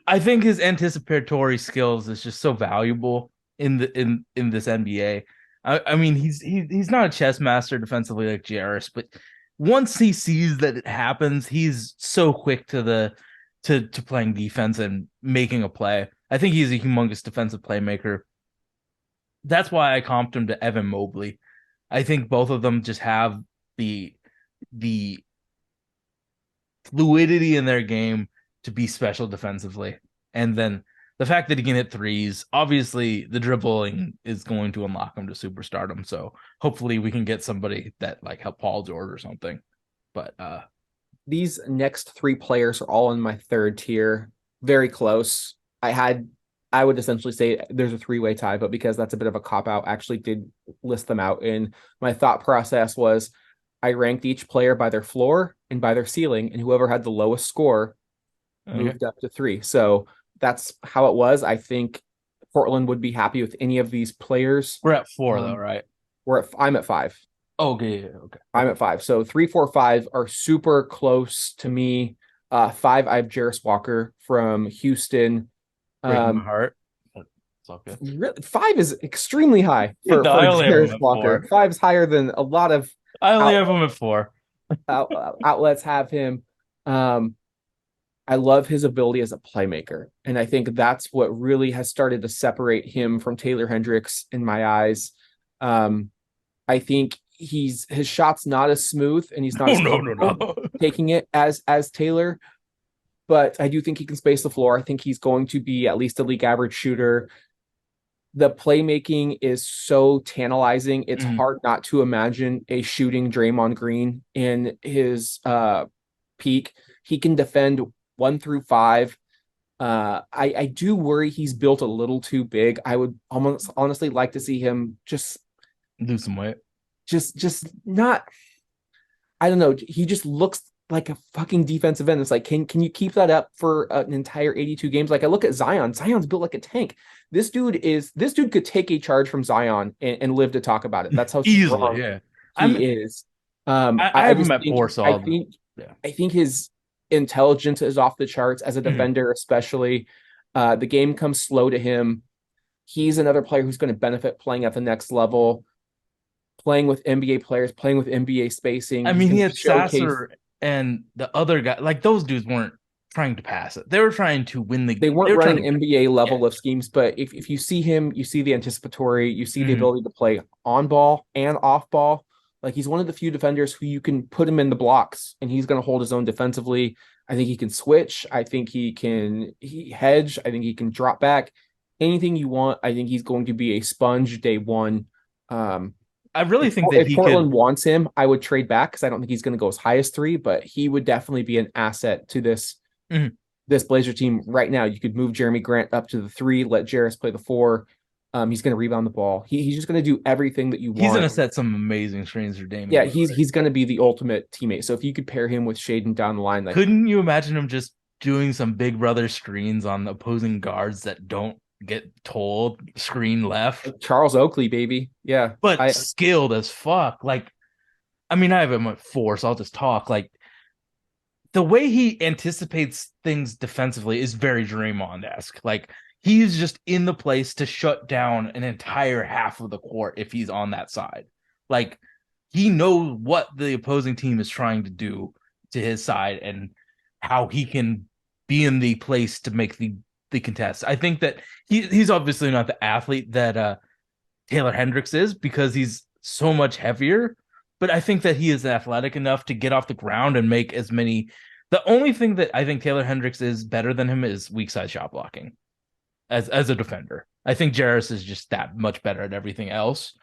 Speaker 2: I think his anticipatory skills is just so valuable in this NBA. I mean, he's not a chess master defensively like Jarris, but once he sees that it happens, he's so quick to playing defense and making a play. I think he's a humongous defensive playmaker. That's why I comped him to Evan Mobley. I think both of them just have the fluidity in their game to be special defensively. And then the fact that he can hit threes, obviously the dribbling is going to unlock him to superstardom. So hopefully we can get somebody that like help Paul George or something. But
Speaker 1: these next 3 players are all in my third tier, very close. I would essentially say there's a 3-way tie, but because that's a bit of a cop out, I actually did list them out. And my thought process was I ranked each player by their floor and by their ceiling, and whoever had the lowest score moved up to 3. So that's how it was. I think Portland would be happy with any of these players.
Speaker 2: We're at 4 though, right?
Speaker 1: I'm at 5.
Speaker 2: Okay, okay.
Speaker 1: I'm at 5. So 3, 4, 5 are super close to me. 5, I have Jarris Walker from Houston.
Speaker 2: Breaking my heart. It's all good.
Speaker 1: 5 is extremely high for
Speaker 2: I only have him
Speaker 1: Jarris
Speaker 2: at
Speaker 1: Walker.
Speaker 2: 4.
Speaker 1: 5 is higher than a lot of
Speaker 2: I only have him at 4.
Speaker 1: outlets have him. I love his ability as a playmaker. And I think that's what really has started to separate him from Taylor Hendricks in my eyes. I think his shot's not as smooth and he's not
Speaker 2: No.
Speaker 1: taking it as Taylor, but I do think he can space the floor. I think he's going to be at least a league average shooter. The playmaking is so tantalizing. It's hard not to imagine a shooting Draymond Green in his peak. He can defend 1 through 5. I do worry he's built a little too big. I would almost honestly like to see him just
Speaker 2: lose some weight.
Speaker 1: Just not. I don't know. He just looks like a fucking defensive end. It's like, can you keep that up for an entire 82 games? Like, I look at Zion. Zion's built like a tank. This dude could take a charge from Zion and live to talk about it. That's how strong he is.
Speaker 2: I have him at 4, so
Speaker 1: I think his intelligence is off the charts as a defender, especially. The game comes slow to him. He's another player who's going to benefit playing at the next level, playing with NBA players, playing with NBA spacing.
Speaker 2: I mean, he had Sasser and the other guy. Like, those dudes weren't trying to pass it. They were trying to win the game.
Speaker 1: They weren't running NBA level of schemes, but if you see him, you see the anticipatory, you see the ability to play on ball and off ball. Like, he's one of the few defenders who you can put him in the blocks and he's going to hold his own defensively. I think he can switch. I think he hedge. I think he can drop back. Anything you want. I think he's going to be a sponge day one.
Speaker 2: I really think that
Speaker 1: if Portland wants him, I would trade back because I don't think he's going to go as high as 3, but he would definitely be an asset to this Blazer team right now. You could move Jeremy Grant up to the 3, let Jarris play the 4. He's going to rebound the ball. He's just going to do everything that you want.
Speaker 2: He's going to set some amazing screens for Damian.
Speaker 1: Yeah, he's going to be the ultimate teammate. So if you could pair him with Shaden down the line,
Speaker 2: couldn't you imagine him just doing some big brother screens on opposing guards that don't get told screen left?
Speaker 1: Charles Oakley, baby. Yeah.
Speaker 2: But skilled as fuck. Like, I mean, I have him at 4, so I'll just talk. Like, the way he anticipates things defensively is very Draymond-esque. Like he's just in the place to shut down an entire half of the court if he's on that side. Like he knows what the opposing team is trying to do to his side and how he can be in the place to make the contest. I think that he's obviously not the athlete that Taylor Hendricks is because he's so much heavier, but I think that he is athletic enough to get off the ground and make as many. The only thing that I think Taylor Hendricks is better than him is weak side shot blocking as a defender. I think Jarris is just that much better at everything else.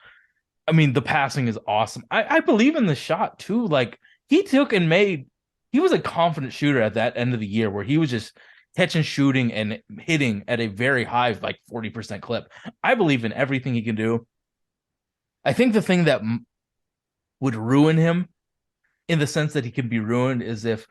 Speaker 2: I mean, the passing is awesome. I believe in the shot too. Like he took and made, he was a confident shooter at that end of the year where he was just catching, shooting, and hitting at a very high, like 40% clip. I believe in everything he can do. I think the thing that would ruin him in the sense that he can be ruined is if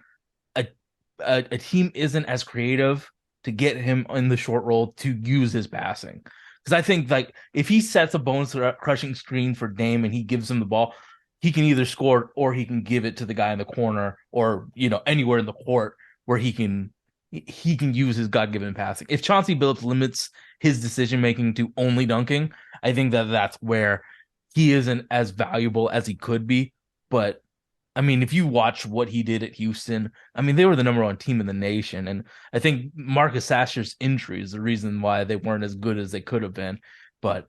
Speaker 2: a team isn't as creative to get him in the short roll to use his passing. Because I think like if he sets a bonus crushing screen for Dame and he gives him the ball, he can either score or he can give it to the guy in the corner or anywhere in the court where he can use his God-given passing. If Chauncey Billups limits his decision making to only dunking, I think that that's where he isn't as valuable as he could be. But I mean, if you watch what he did at Houston, I mean, they were the number one team in the nation. And I think Marcus Sasser's injury is the reason why they weren't as good as they could have been. But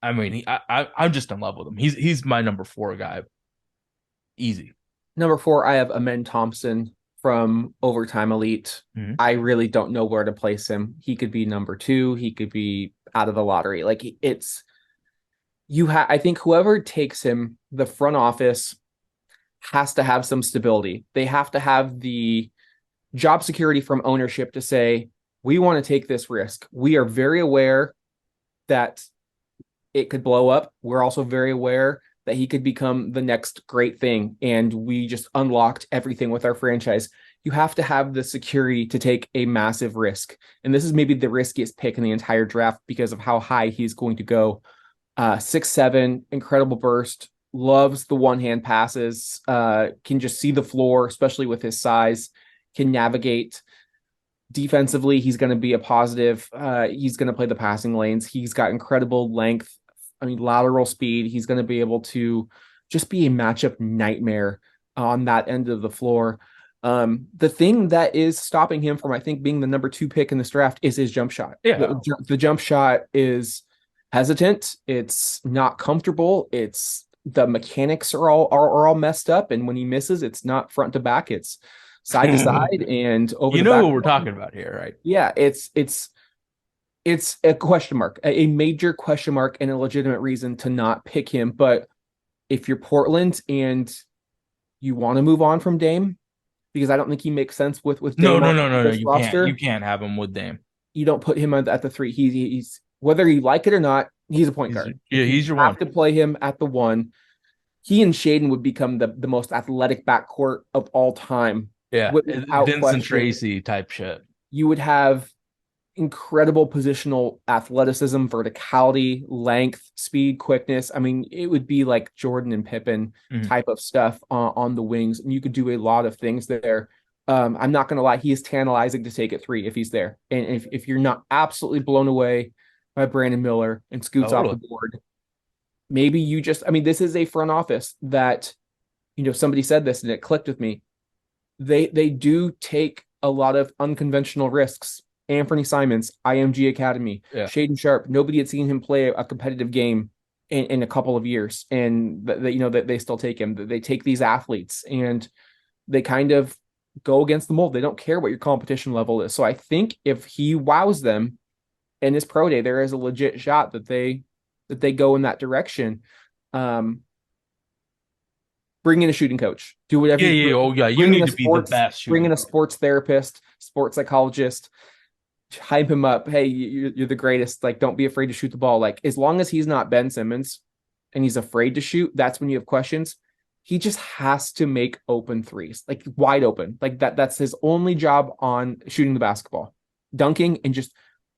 Speaker 2: I mean, I'm just in love with him. He's my number 4 guy. Easy.
Speaker 1: Number 4, I have Amen Thompson from Overtime Elite.
Speaker 2: Mm-hmm.
Speaker 1: I really don't know where to place him. He could be number 2. He could be out of the lottery. Like I think whoever takes him, the front office has to have some stability. They have to have the job security from ownership to say, we want to take this risk. We are very aware that it could blow up. We're also very aware that he could become the next great thing. And we just unlocked everything with our franchise. You have to have the security to take a massive risk. And this is maybe the riskiest pick in the entire draft because of how high he's going to go. 6'7", incredible burst, loves the one-hand passes, can just see the floor, especially with his size, can navigate. Defensively, he's going to be a positive. He's going to play the passing lanes. He's got incredible length. I mean, lateral speed. He's going to be able to just be a matchup nightmare on that end of the floor. The thing that is stopping him from, I think, being the number 2 pick in this draft is his jump shot.
Speaker 2: Yeah.
Speaker 1: The jump shot is hesitant. It's not comfortable. The mechanics are all messed up. And when he misses, it's not front to back. It's side to side and over.
Speaker 2: You know what we're talking about here, right?
Speaker 1: Yeah, it's a question mark, a major question mark, and a legitimate reason to not pick him. But if you're Portland and you want to move on from Dame, because I don't think he makes sense with Dame
Speaker 2: no.
Speaker 1: roster.
Speaker 2: You can't have him with Dame.
Speaker 1: You don't put him at the 3. He's whether you like it or not, he's a point guard.
Speaker 2: He's your
Speaker 1: one. You
Speaker 2: have
Speaker 1: to play him at the 1. He and Shaden would become the most athletic backcourt of all time.
Speaker 2: Yeah, Vincent
Speaker 1: question.
Speaker 2: Tracy type shit.
Speaker 1: You would have incredible positional athleticism, verticality, length, speed, quickness. I mean, it would be like Jordan and Pippen type of stuff on the wings, and you could do a lot of things there. I'm not going to lie, he is tantalizing to take it 3 if he's there. And if you're not absolutely blown away by Brandon Miller and scoots off the board, maybe you just, I mean, this is a front office that, somebody said this and it clicked with me. They do take a lot of unconventional risks. Anthony Simons, IMG Academy, Shaden Sharp. Nobody had seen him play a competitive game in a couple of years, and that they still take him. They take these athletes and they kind of go against the mold. They don't care what your competition level is. So I think if he wows them in his pro day, there is a legit shot that they go in that direction. Bring in a shooting coach. Do whatever.
Speaker 2: You need to be the best.
Speaker 1: Bring in a sports therapist, sports psychologist. Hype him up. Hey, you're the greatest. Like, don't be afraid to shoot the ball. Like, as long as he's not Ben Simmons and he's afraid to shoot, that's when you have questions. He just has to make open threes, like wide open. Like that's his only job on shooting the basketball, dunking and just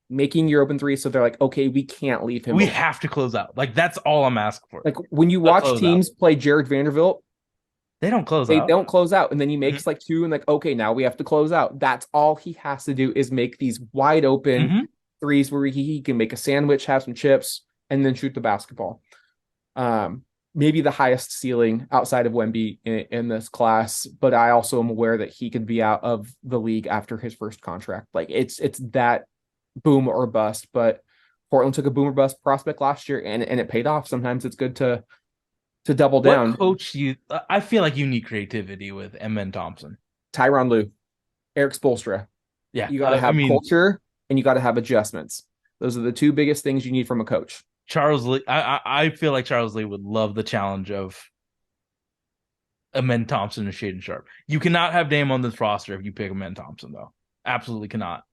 Speaker 1: making your open threes. So they're like, okay, we can't leave him.
Speaker 2: We have to close out. Like, that's all I'm asking for.
Speaker 1: Like when you watch teams play Jared Vanderbilt,
Speaker 2: They don't close
Speaker 1: They
Speaker 2: out.
Speaker 1: don't close out, and then he
Speaker 2: Mhm.
Speaker 1: makes like two, and like, okay, now we have to close out. That's all he has to do is make these wide open
Speaker 2: Mhm.
Speaker 1: threes where he can make a sandwich, have some chips, and then shoot the basketball. Um, Maybe the highest ceiling outside of Wemby in this class, but I also am aware that he could be out of the league after his first contract. Like it's that boom or bust. But Portland took a boom or bust prospect last year, and it paid off. Sometimes it's good to double
Speaker 2: What
Speaker 1: down.
Speaker 2: coach you? I feel like you need creativity with Amen Thompson.
Speaker 1: Tyronn Lue, Eric Spoelstra.
Speaker 2: Yeah,
Speaker 1: You got to
Speaker 2: I
Speaker 1: have
Speaker 2: mean
Speaker 1: culture and you got to have adjustments. Those are the two biggest things you need from a coach.
Speaker 2: Charles Lee. I feel like Charles Lee would love the challenge of Amen Thompson and Shaden Sharp. You cannot have Dame on this roster if you pick Amen Thompson, though. Absolutely cannot.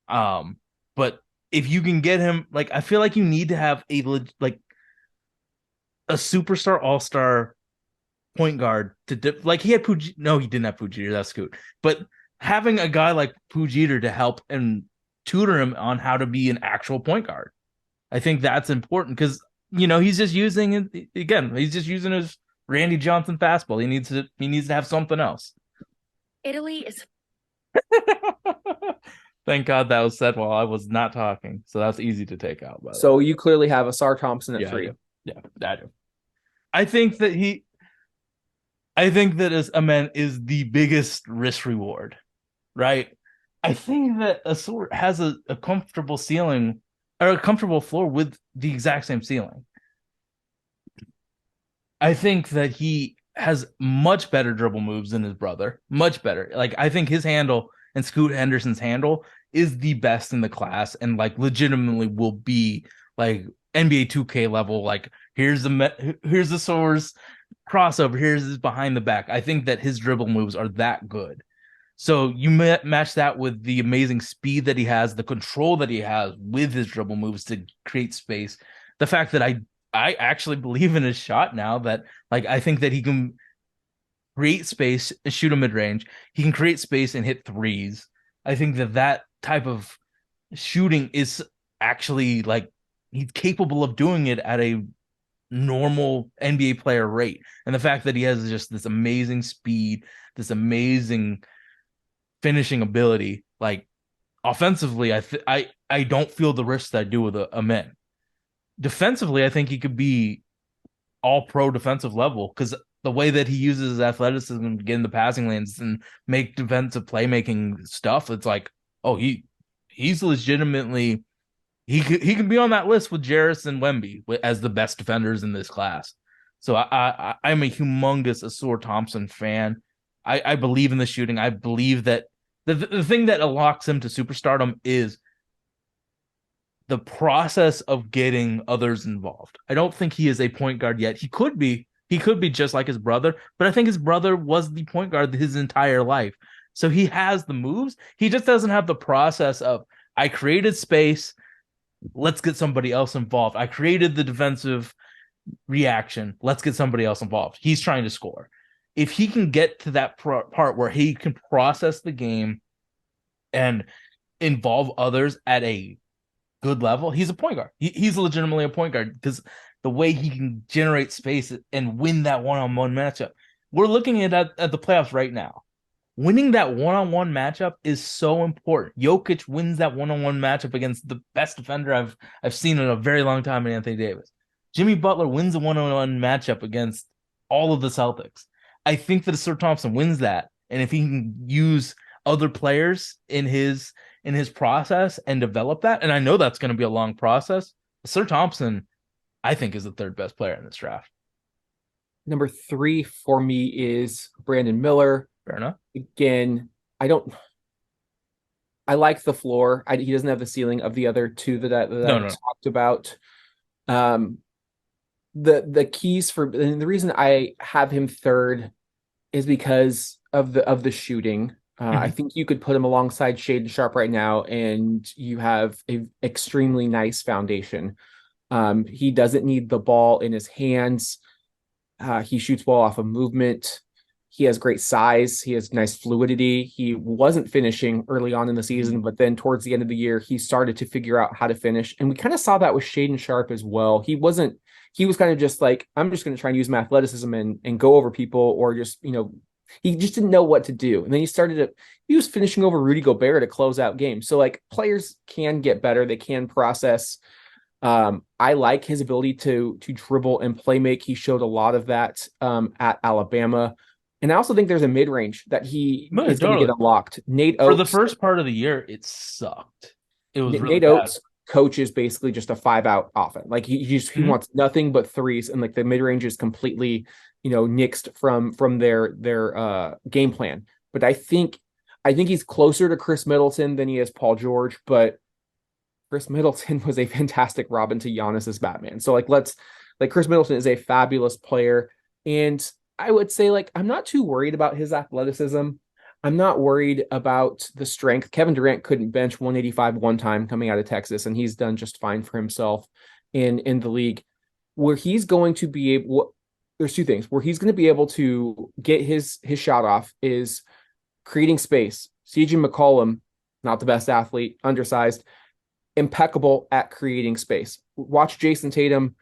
Speaker 2: But if you can get him, like, I feel like you need to have like a superstar all star point guard like he had Puj. No, he didn't have Pujeter. That's Scoot. But having a guy like Pujeter to help and tutor him on how to be an actual point guard, I think that's important because he's just using it again. He's just using his Randy Johnson fastball. He needs to have something else.
Speaker 3: Italy is
Speaker 2: Thank God that was said while I was not talking, so that's easy to take out. By the
Speaker 1: So
Speaker 2: way,
Speaker 1: you clearly have a Sar Thompson at
Speaker 2: yeah,
Speaker 1: three.
Speaker 2: yeah, I do. I think that I think that as Amen is the biggest risk reward, right? I think that Asur has a comfortable ceiling or a comfortable floor with the exact same ceiling. I think that he has much better dribble moves than his brother. Much better. Like I think his handle and Scoot Henderson's handle is the best in the class and like legitimately will be like NBA 2K level. Like here's the source crossover. Here's his behind the back. I think that his dribble moves are that good. So you match that with the amazing speed that he has, the control that he has with his dribble moves to create space. The fact that I actually believe in his shot now that like I think that he can create space and shoot a mid range. He can create space and hit threes. I think that type of shooting is actually like he's capable of doing it at a normal NBA player rate. And the fact that he has just this amazing speed, this amazing finishing ability, like offensively, I don't feel the risk that I do with a man. Defensively, I think he could be all pro defensive level because the way that he uses his athleticism to get in the passing lanes and make defensive playmaking stuff, it's like, oh, he's legitimately he can be on that list with Jarris and Wemby as the best defenders in this class. So I'm a humongous Asur Thompson fan. I believe in the shooting. I believe that the thing that unlocks him to superstardom is the process of getting others involved. I don't think he is a point guard yet. He could be. He could be just like his brother, but I think his brother was the point guard his entire life. So he has the moves. He just doesn't have the process of I created space. Let's get somebody else involved. I created the defensive reaction. Let's get somebody else involved. He's trying to score. If he can get to that part where he can process the game and involve others at a good level, he's a point guard. He's legitimately a point guard because the way he can generate space and win that one-on-one matchup. We're looking at the playoffs right now. Winning that one-on-one matchup is so important. Jokic wins that one-on-one matchup against the best defender I've seen in a very long time in Anthony Davis. Jimmy Butler wins a one-on-one matchup against all of the Celtics. I think that Sir Thompson wins that, and if he can use other players in his process and develop that, and I know that's going to be a long process, Sir Thompson, I think, is the third best player in this draft.
Speaker 1: Number three for me is Brandon Miller.
Speaker 2: Fair enough.
Speaker 1: Again, I like the floor. He doesn't have the ceiling of the other two that I talked about. The keys for and the reason I have him third is because of the shooting. I think you could put him alongside Shaden Sharp right now, and you have an extremely nice foundation. He doesn't need the ball in his hands. He shoots well off of movement. He has great size. He has nice fluidity. He wasn't finishing early on in the season, but then towards the end of the year, he started to figure out how to finish. And we kind of saw that with Shaden Sharp as well. He was kind of just like, I'm just going to try and use my athleticism and go over people, or just, he just didn't know what to do. And then he was finishing over Rudy Gobert to close out games. So like, players can get better. They can process. I like his ability to dribble and play make. He showed a lot of that at Alabama. And I also think there's a mid-range that he is going to get unlocked. Nate Oates,
Speaker 2: for the first part of the year, it sucked. It was really
Speaker 1: Nate
Speaker 2: bad.
Speaker 1: Oates coaches basically just a 5-out offense. Like he wants nothing but threes, and like the mid-range is completely, nixed from their game plan. But I think he's closer to Chris Middleton than he is Paul George, but Chris Middleton was a fantastic Robin to Giannis's Batman. So Chris Middleton is a fabulous player. And I would say, I'm not too worried about his athleticism. I'm not worried about the strength. Kevin Durant couldn't bench 185 one time coming out of Texas, and he's done just fine for himself in the league. Where he's going to be able, there's two things. Where he's going to be able to get his shot off is creating space. CJ McCollum, not the best athlete, undersized, impeccable at creating space. Watch Jason Tatum.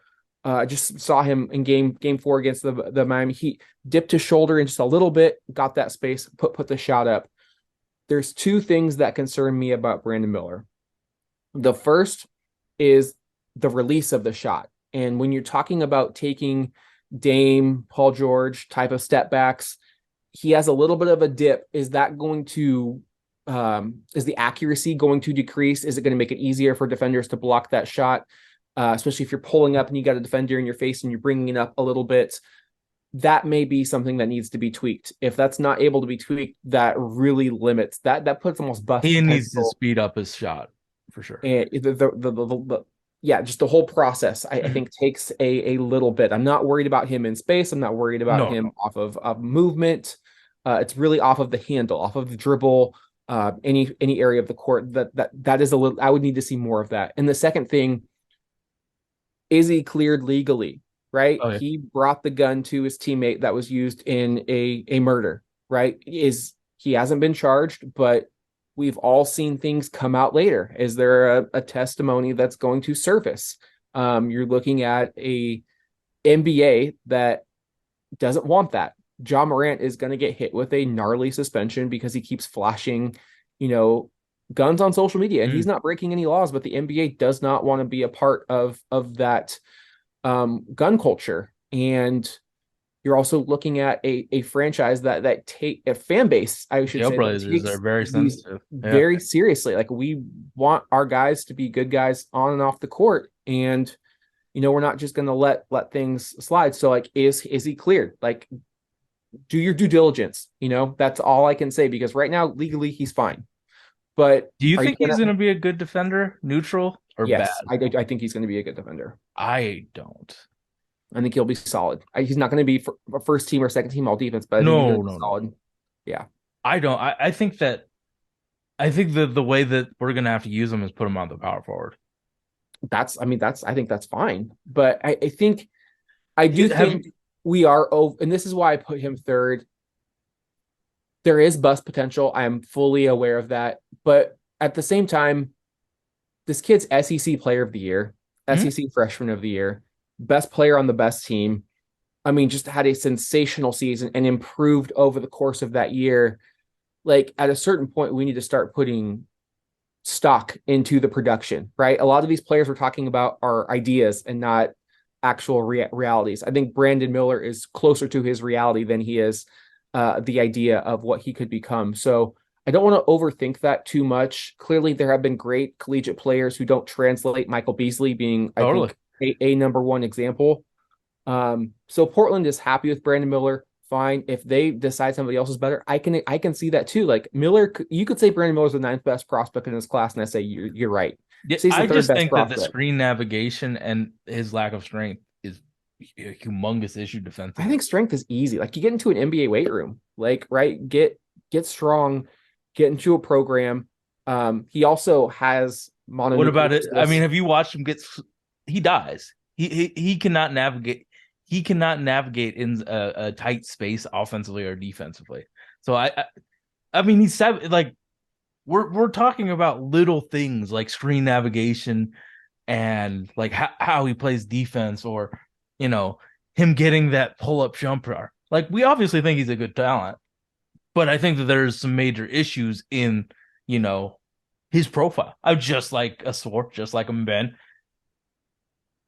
Speaker 1: I just saw him in game 4 against the Miami Heat. Dipped his shoulder in just a little bit, got that space, put the shot up. There's two things that concern me about Brandon Miller. The first is the release of the shot. And when you're talking about taking Dame, Paul George type of step backs, he has a little bit of a dip. Is that going to is the accuracy going to decrease? Is it going to make it easier for defenders to block that shot? Especially if you're pulling up and you got a defender in your face and you're bringing it up a little bit, that may be something that needs to be tweaked. If that's not able to be tweaked, that really limits that puts almost bust.
Speaker 2: He needs to speed up his shot for sure.
Speaker 1: And just the whole process, I think takes a little bit. I'm not worried about him in space. I'm not worried about him off of movement. It's really off of the handle, off of the dribble, any area of the court. That is a little. I would need to see more of that. And the second thing, is he cleared legally? Right?
Speaker 2: Oh, yeah.
Speaker 1: He brought the gun to his teammate that was used in a murder. Right? He hasn't been charged, but we've all seen things come out later. Is there a testimony that's going to surface? You're looking at a NBA that doesn't want that. Ja Morant is going to get hit with a gnarly suspension because he keeps flashing, guns on social media, and he's not breaking any laws, but the NBA does not want to be a part of that gun culture. And you're also looking at a franchise that take a fan base, I should say,
Speaker 2: Trailblazers are very sensitive,
Speaker 1: very seriously. Like, we want our guys to be good guys on and off the court, and we're not just going to let things slide. So is he cleared? Do your due diligence. That's all I can say, because right now legally he's fine. But
Speaker 2: do you think he's going to be a good defender, neutral or
Speaker 1: bad? Yes, I think he's going to be a good defender.
Speaker 2: I don't.
Speaker 1: I think he'll be solid. He's not going to be a first team or second team all defense, but I think he'll be solid. Yeah.
Speaker 2: I don't. I think that the way that we're going to have to use him is put him on the power forward. I
Speaker 1: think that's fine. But I think we are over, and this is why I put him third. There is bust potential. I am fully aware of that. But at the same time, this kid's SEC player of the year, SEC freshman of the year, best player on the best team. I mean, just had a sensational season and improved over the course of that year. At a certain point, we need to start putting stock into the production, right? A lot of these players we're talking about are ideas and not actual realities. I think Brandon Miller is closer to his reality than he is the idea of what he could become. So I don't want to overthink that too much. Clearly, there have been great collegiate players who don't translate. Michael Beasley being, I think, a number one example. So Portland is happy with Brandon Miller. Fine. If they decide somebody else is better, I can see that too. Miller, you could say Brandon Miller's the 9th best prospect in his class, and I say you're right.
Speaker 2: Yeah, I just think that the screen navigation and his lack of strength is a humongous issue defensively.
Speaker 1: I think strength is easy. You get into an NBA weight room, right? Get strong, get into a program. He also has
Speaker 2: What about it? I mean, have you watched him he dies. He cannot navigate. he cannot navigate in a tight space offensively or defensively. So I mean, he's like we're talking about little things like screen navigation and like how he plays defense, or him getting that pull up jumper. Like, we obviously think he's a good talent, but I think that there's some major issues in his profile. I'm just like a Swore, just like a Ben.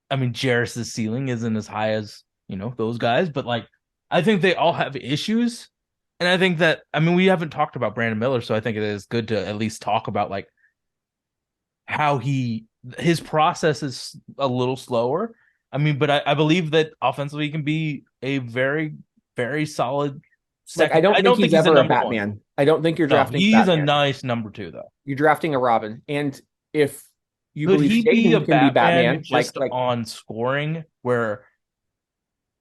Speaker 2: I mean, Jarris's ceiling isn't as high as those guys, but like I think they all have issues. And I think that, I mean, we haven't talked about Brandon Miller, so I think it is good to at least talk about like how his process is a little slower. I mean, but I believe that offensively he can be a very, very solid
Speaker 1: Like,
Speaker 2: second.
Speaker 1: I don't think he's ever a
Speaker 2: number
Speaker 1: Batman.
Speaker 2: one.
Speaker 1: I don't think you're
Speaker 2: No,
Speaker 1: drafting
Speaker 2: he's
Speaker 1: Batman.
Speaker 2: a nice number 2 though.
Speaker 1: You're drafting a Robin. And if you
Speaker 2: Could
Speaker 1: believe
Speaker 2: he be
Speaker 1: Shaden
Speaker 2: a
Speaker 1: can be Batman,
Speaker 2: just
Speaker 1: like
Speaker 2: on scoring, where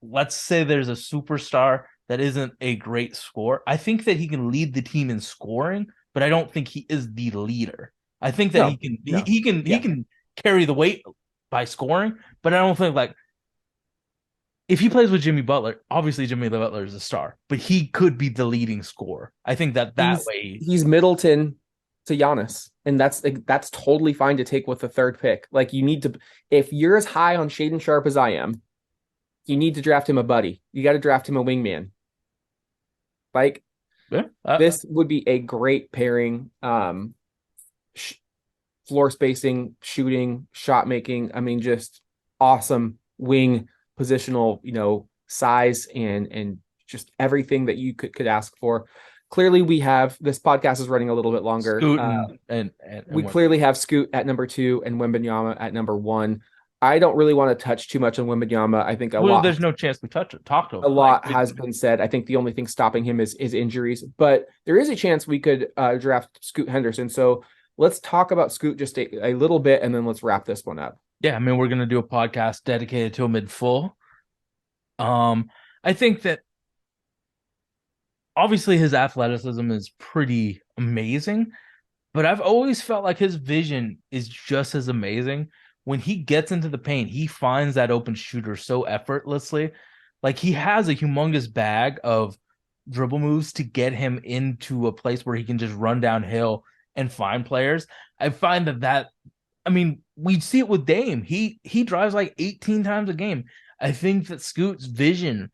Speaker 2: let's say there's a superstar that isn't a great scorer? I think that he can lead the team in scoring, but I don't think he is the leader. I think that he can carry the weight by scoring, but I don't think, like, if he plays with Jimmy Butler, obviously Jimmy Butler is a star, but he could be the leading scorer. I think that way
Speaker 1: he's Middleton to Giannis, and that's totally fine to take with the third pick. Like, you need to, if you're as high on Shaden Sharp as I am, you need to draft him a buddy. You got to draft him a wingman. Like, this would be a great pairing. Floor spacing, shooting, shot making. I mean, just awesome wing positional, size and just everything that you could ask for. Clearly, we have, this podcast is running a little bit longer.
Speaker 2: And
Speaker 1: we clearly have Scoot at number 2 and Wembanyama at number 1. I don't really want to touch too much on Wembanyama. I think
Speaker 2: there's no chance we talk to him.
Speaker 1: A lot has been said. I think the only thing stopping him is injuries, but there is a chance we could draft Scoot Henderson. So let's talk about Scoot just a little bit, and then let's wrap this one up.
Speaker 2: Yeah, I mean, we're going to do a podcast dedicated to him in full. I think that obviously his athleticism is pretty amazing, but I've always felt like his vision is just as amazing. When he gets into the paint, he finds that open shooter so effortlessly. Like, he has a humongous bag of dribble moves to get him into a place where he can just run downhill and find players. I find that I mean, we see it with Dame. He drives like 18 times a game. I think that Scoot's vision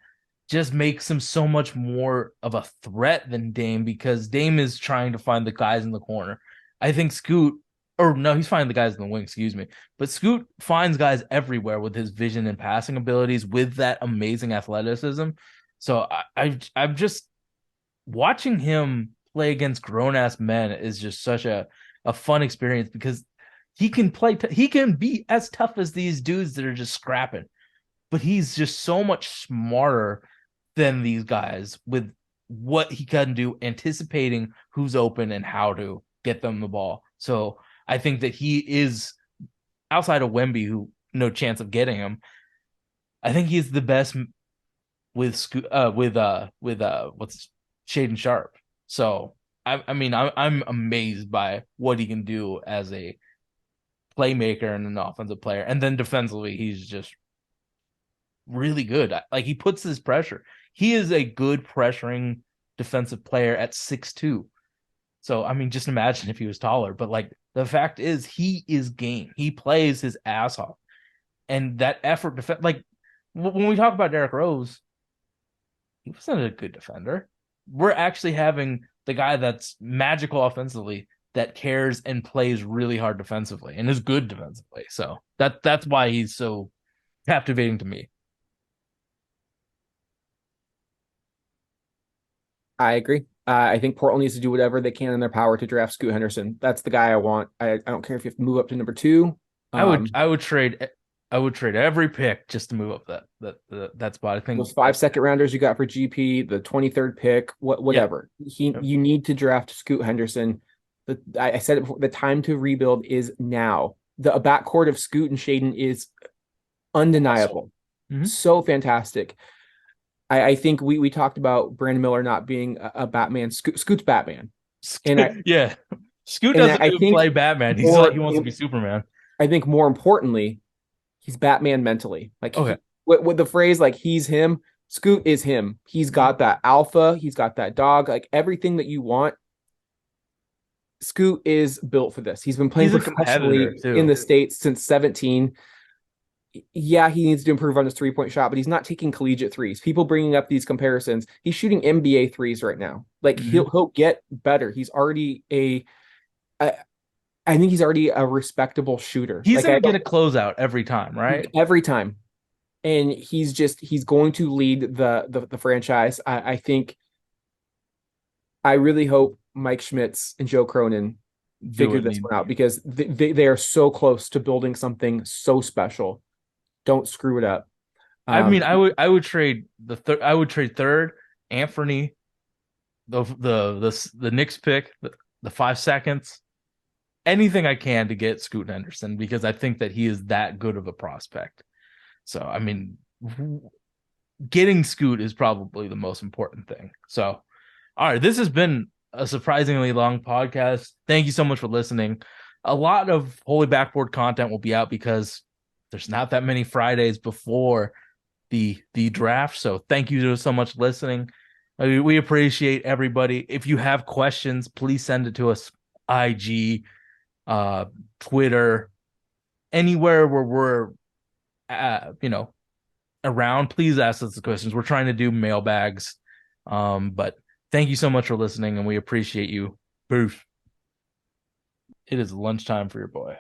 Speaker 2: just makes him so much more of a threat than Dame, because Dame is trying to find the guys in the corner. I think Scoot, or no, he's finding the guys in the wing, excuse me. But Scoot finds guys everywhere with his vision and passing abilities, with that amazing athleticism. So I'm just watching him play against grown-ass men is just such a fun experience, because he can he can be as tough as these dudes that are just scrapping, but he's just so much smarter than these guys with what he can do, anticipating who's open and how to get them the ball. So I think that he is, outside of Wemby, who no chance of getting him, I think he's the best with what's Shaden Sharp. So I mean, I'm amazed by what he can do as a playmaker and an offensive player, and then defensively, he's just really good. Like, he puts his pressure. He is a good pressuring defensive player at 6'2". So I mean, just imagine if he was taller. But like, the fact is, he is game. He plays his ass off, and that effort like when we talk about Derrick Rose, he wasn't a good defender. We're actually having the guy that's magical offensively, that cares and plays really hard defensively and is good defensively. So that's why he's so captivating to me.
Speaker 1: I agree. I think Portland needs to do whatever they can in their power to draft Scoot Henderson. That's the guy I want. I don't care if you have to move up to number 2.
Speaker 2: I would trade every pick just to move up that spot. I think
Speaker 1: those 5 second rounders you got for GP, the 23rd pick, whatever. You need to draft Scoot Henderson. I said it before, the time to rebuild is now. The backcourt of Scoot and Shaden is undeniable.
Speaker 2: Mm-hmm.
Speaker 1: So fantastic. I think we talked about Brandon Miller not being a Batman. Scoot's Batman.
Speaker 2: Scoot doesn't even play Batman. He wants to be Superman.
Speaker 1: I think more importantly, he's Batman mentally. Like, with the phrase like he's him. Scoot is him. He's got that alpha. He's got that dog. Like everything that you want. Scoot is built for this. He's been playing
Speaker 2: He's a
Speaker 1: professionally
Speaker 2: competitor, too.
Speaker 1: in the States since 17. Yeah, he needs to improve on his 3-point shot, but he's not taking collegiate threes. People bringing up these comparisons. He's shooting NBA threes right now. Like he'll get better. He's already I think he's already a respectable shooter.
Speaker 2: He's
Speaker 1: like,
Speaker 2: gonna get a closeout every time, right?
Speaker 1: Every time. And he's going to lead the franchise. I think I really hope Mike Schmitz and Joe Cronin figure this one out because they are so close to building something so special. Don't screw it up.
Speaker 2: I mean, I would trade I would trade third, Anthony, the Knicks pick, the 5 seconds, anything I can to get Scoot Henderson because I think that he is that good of a prospect. So I mean, getting Scoot is probably the most important thing. So, all right, this has been a surprisingly long podcast. Thank you so much for listening. A lot of Holy Backboard content will be out because there's not that many Fridays before the draft. So thank you so much for listening. We appreciate everybody. If you have questions, please send it to us. IG, Twitter, anywhere where we're around, please ask us the questions. We're trying to do mailbags. But thank you so much for listening, and we appreciate you. Bruce, it is lunchtime for your boy.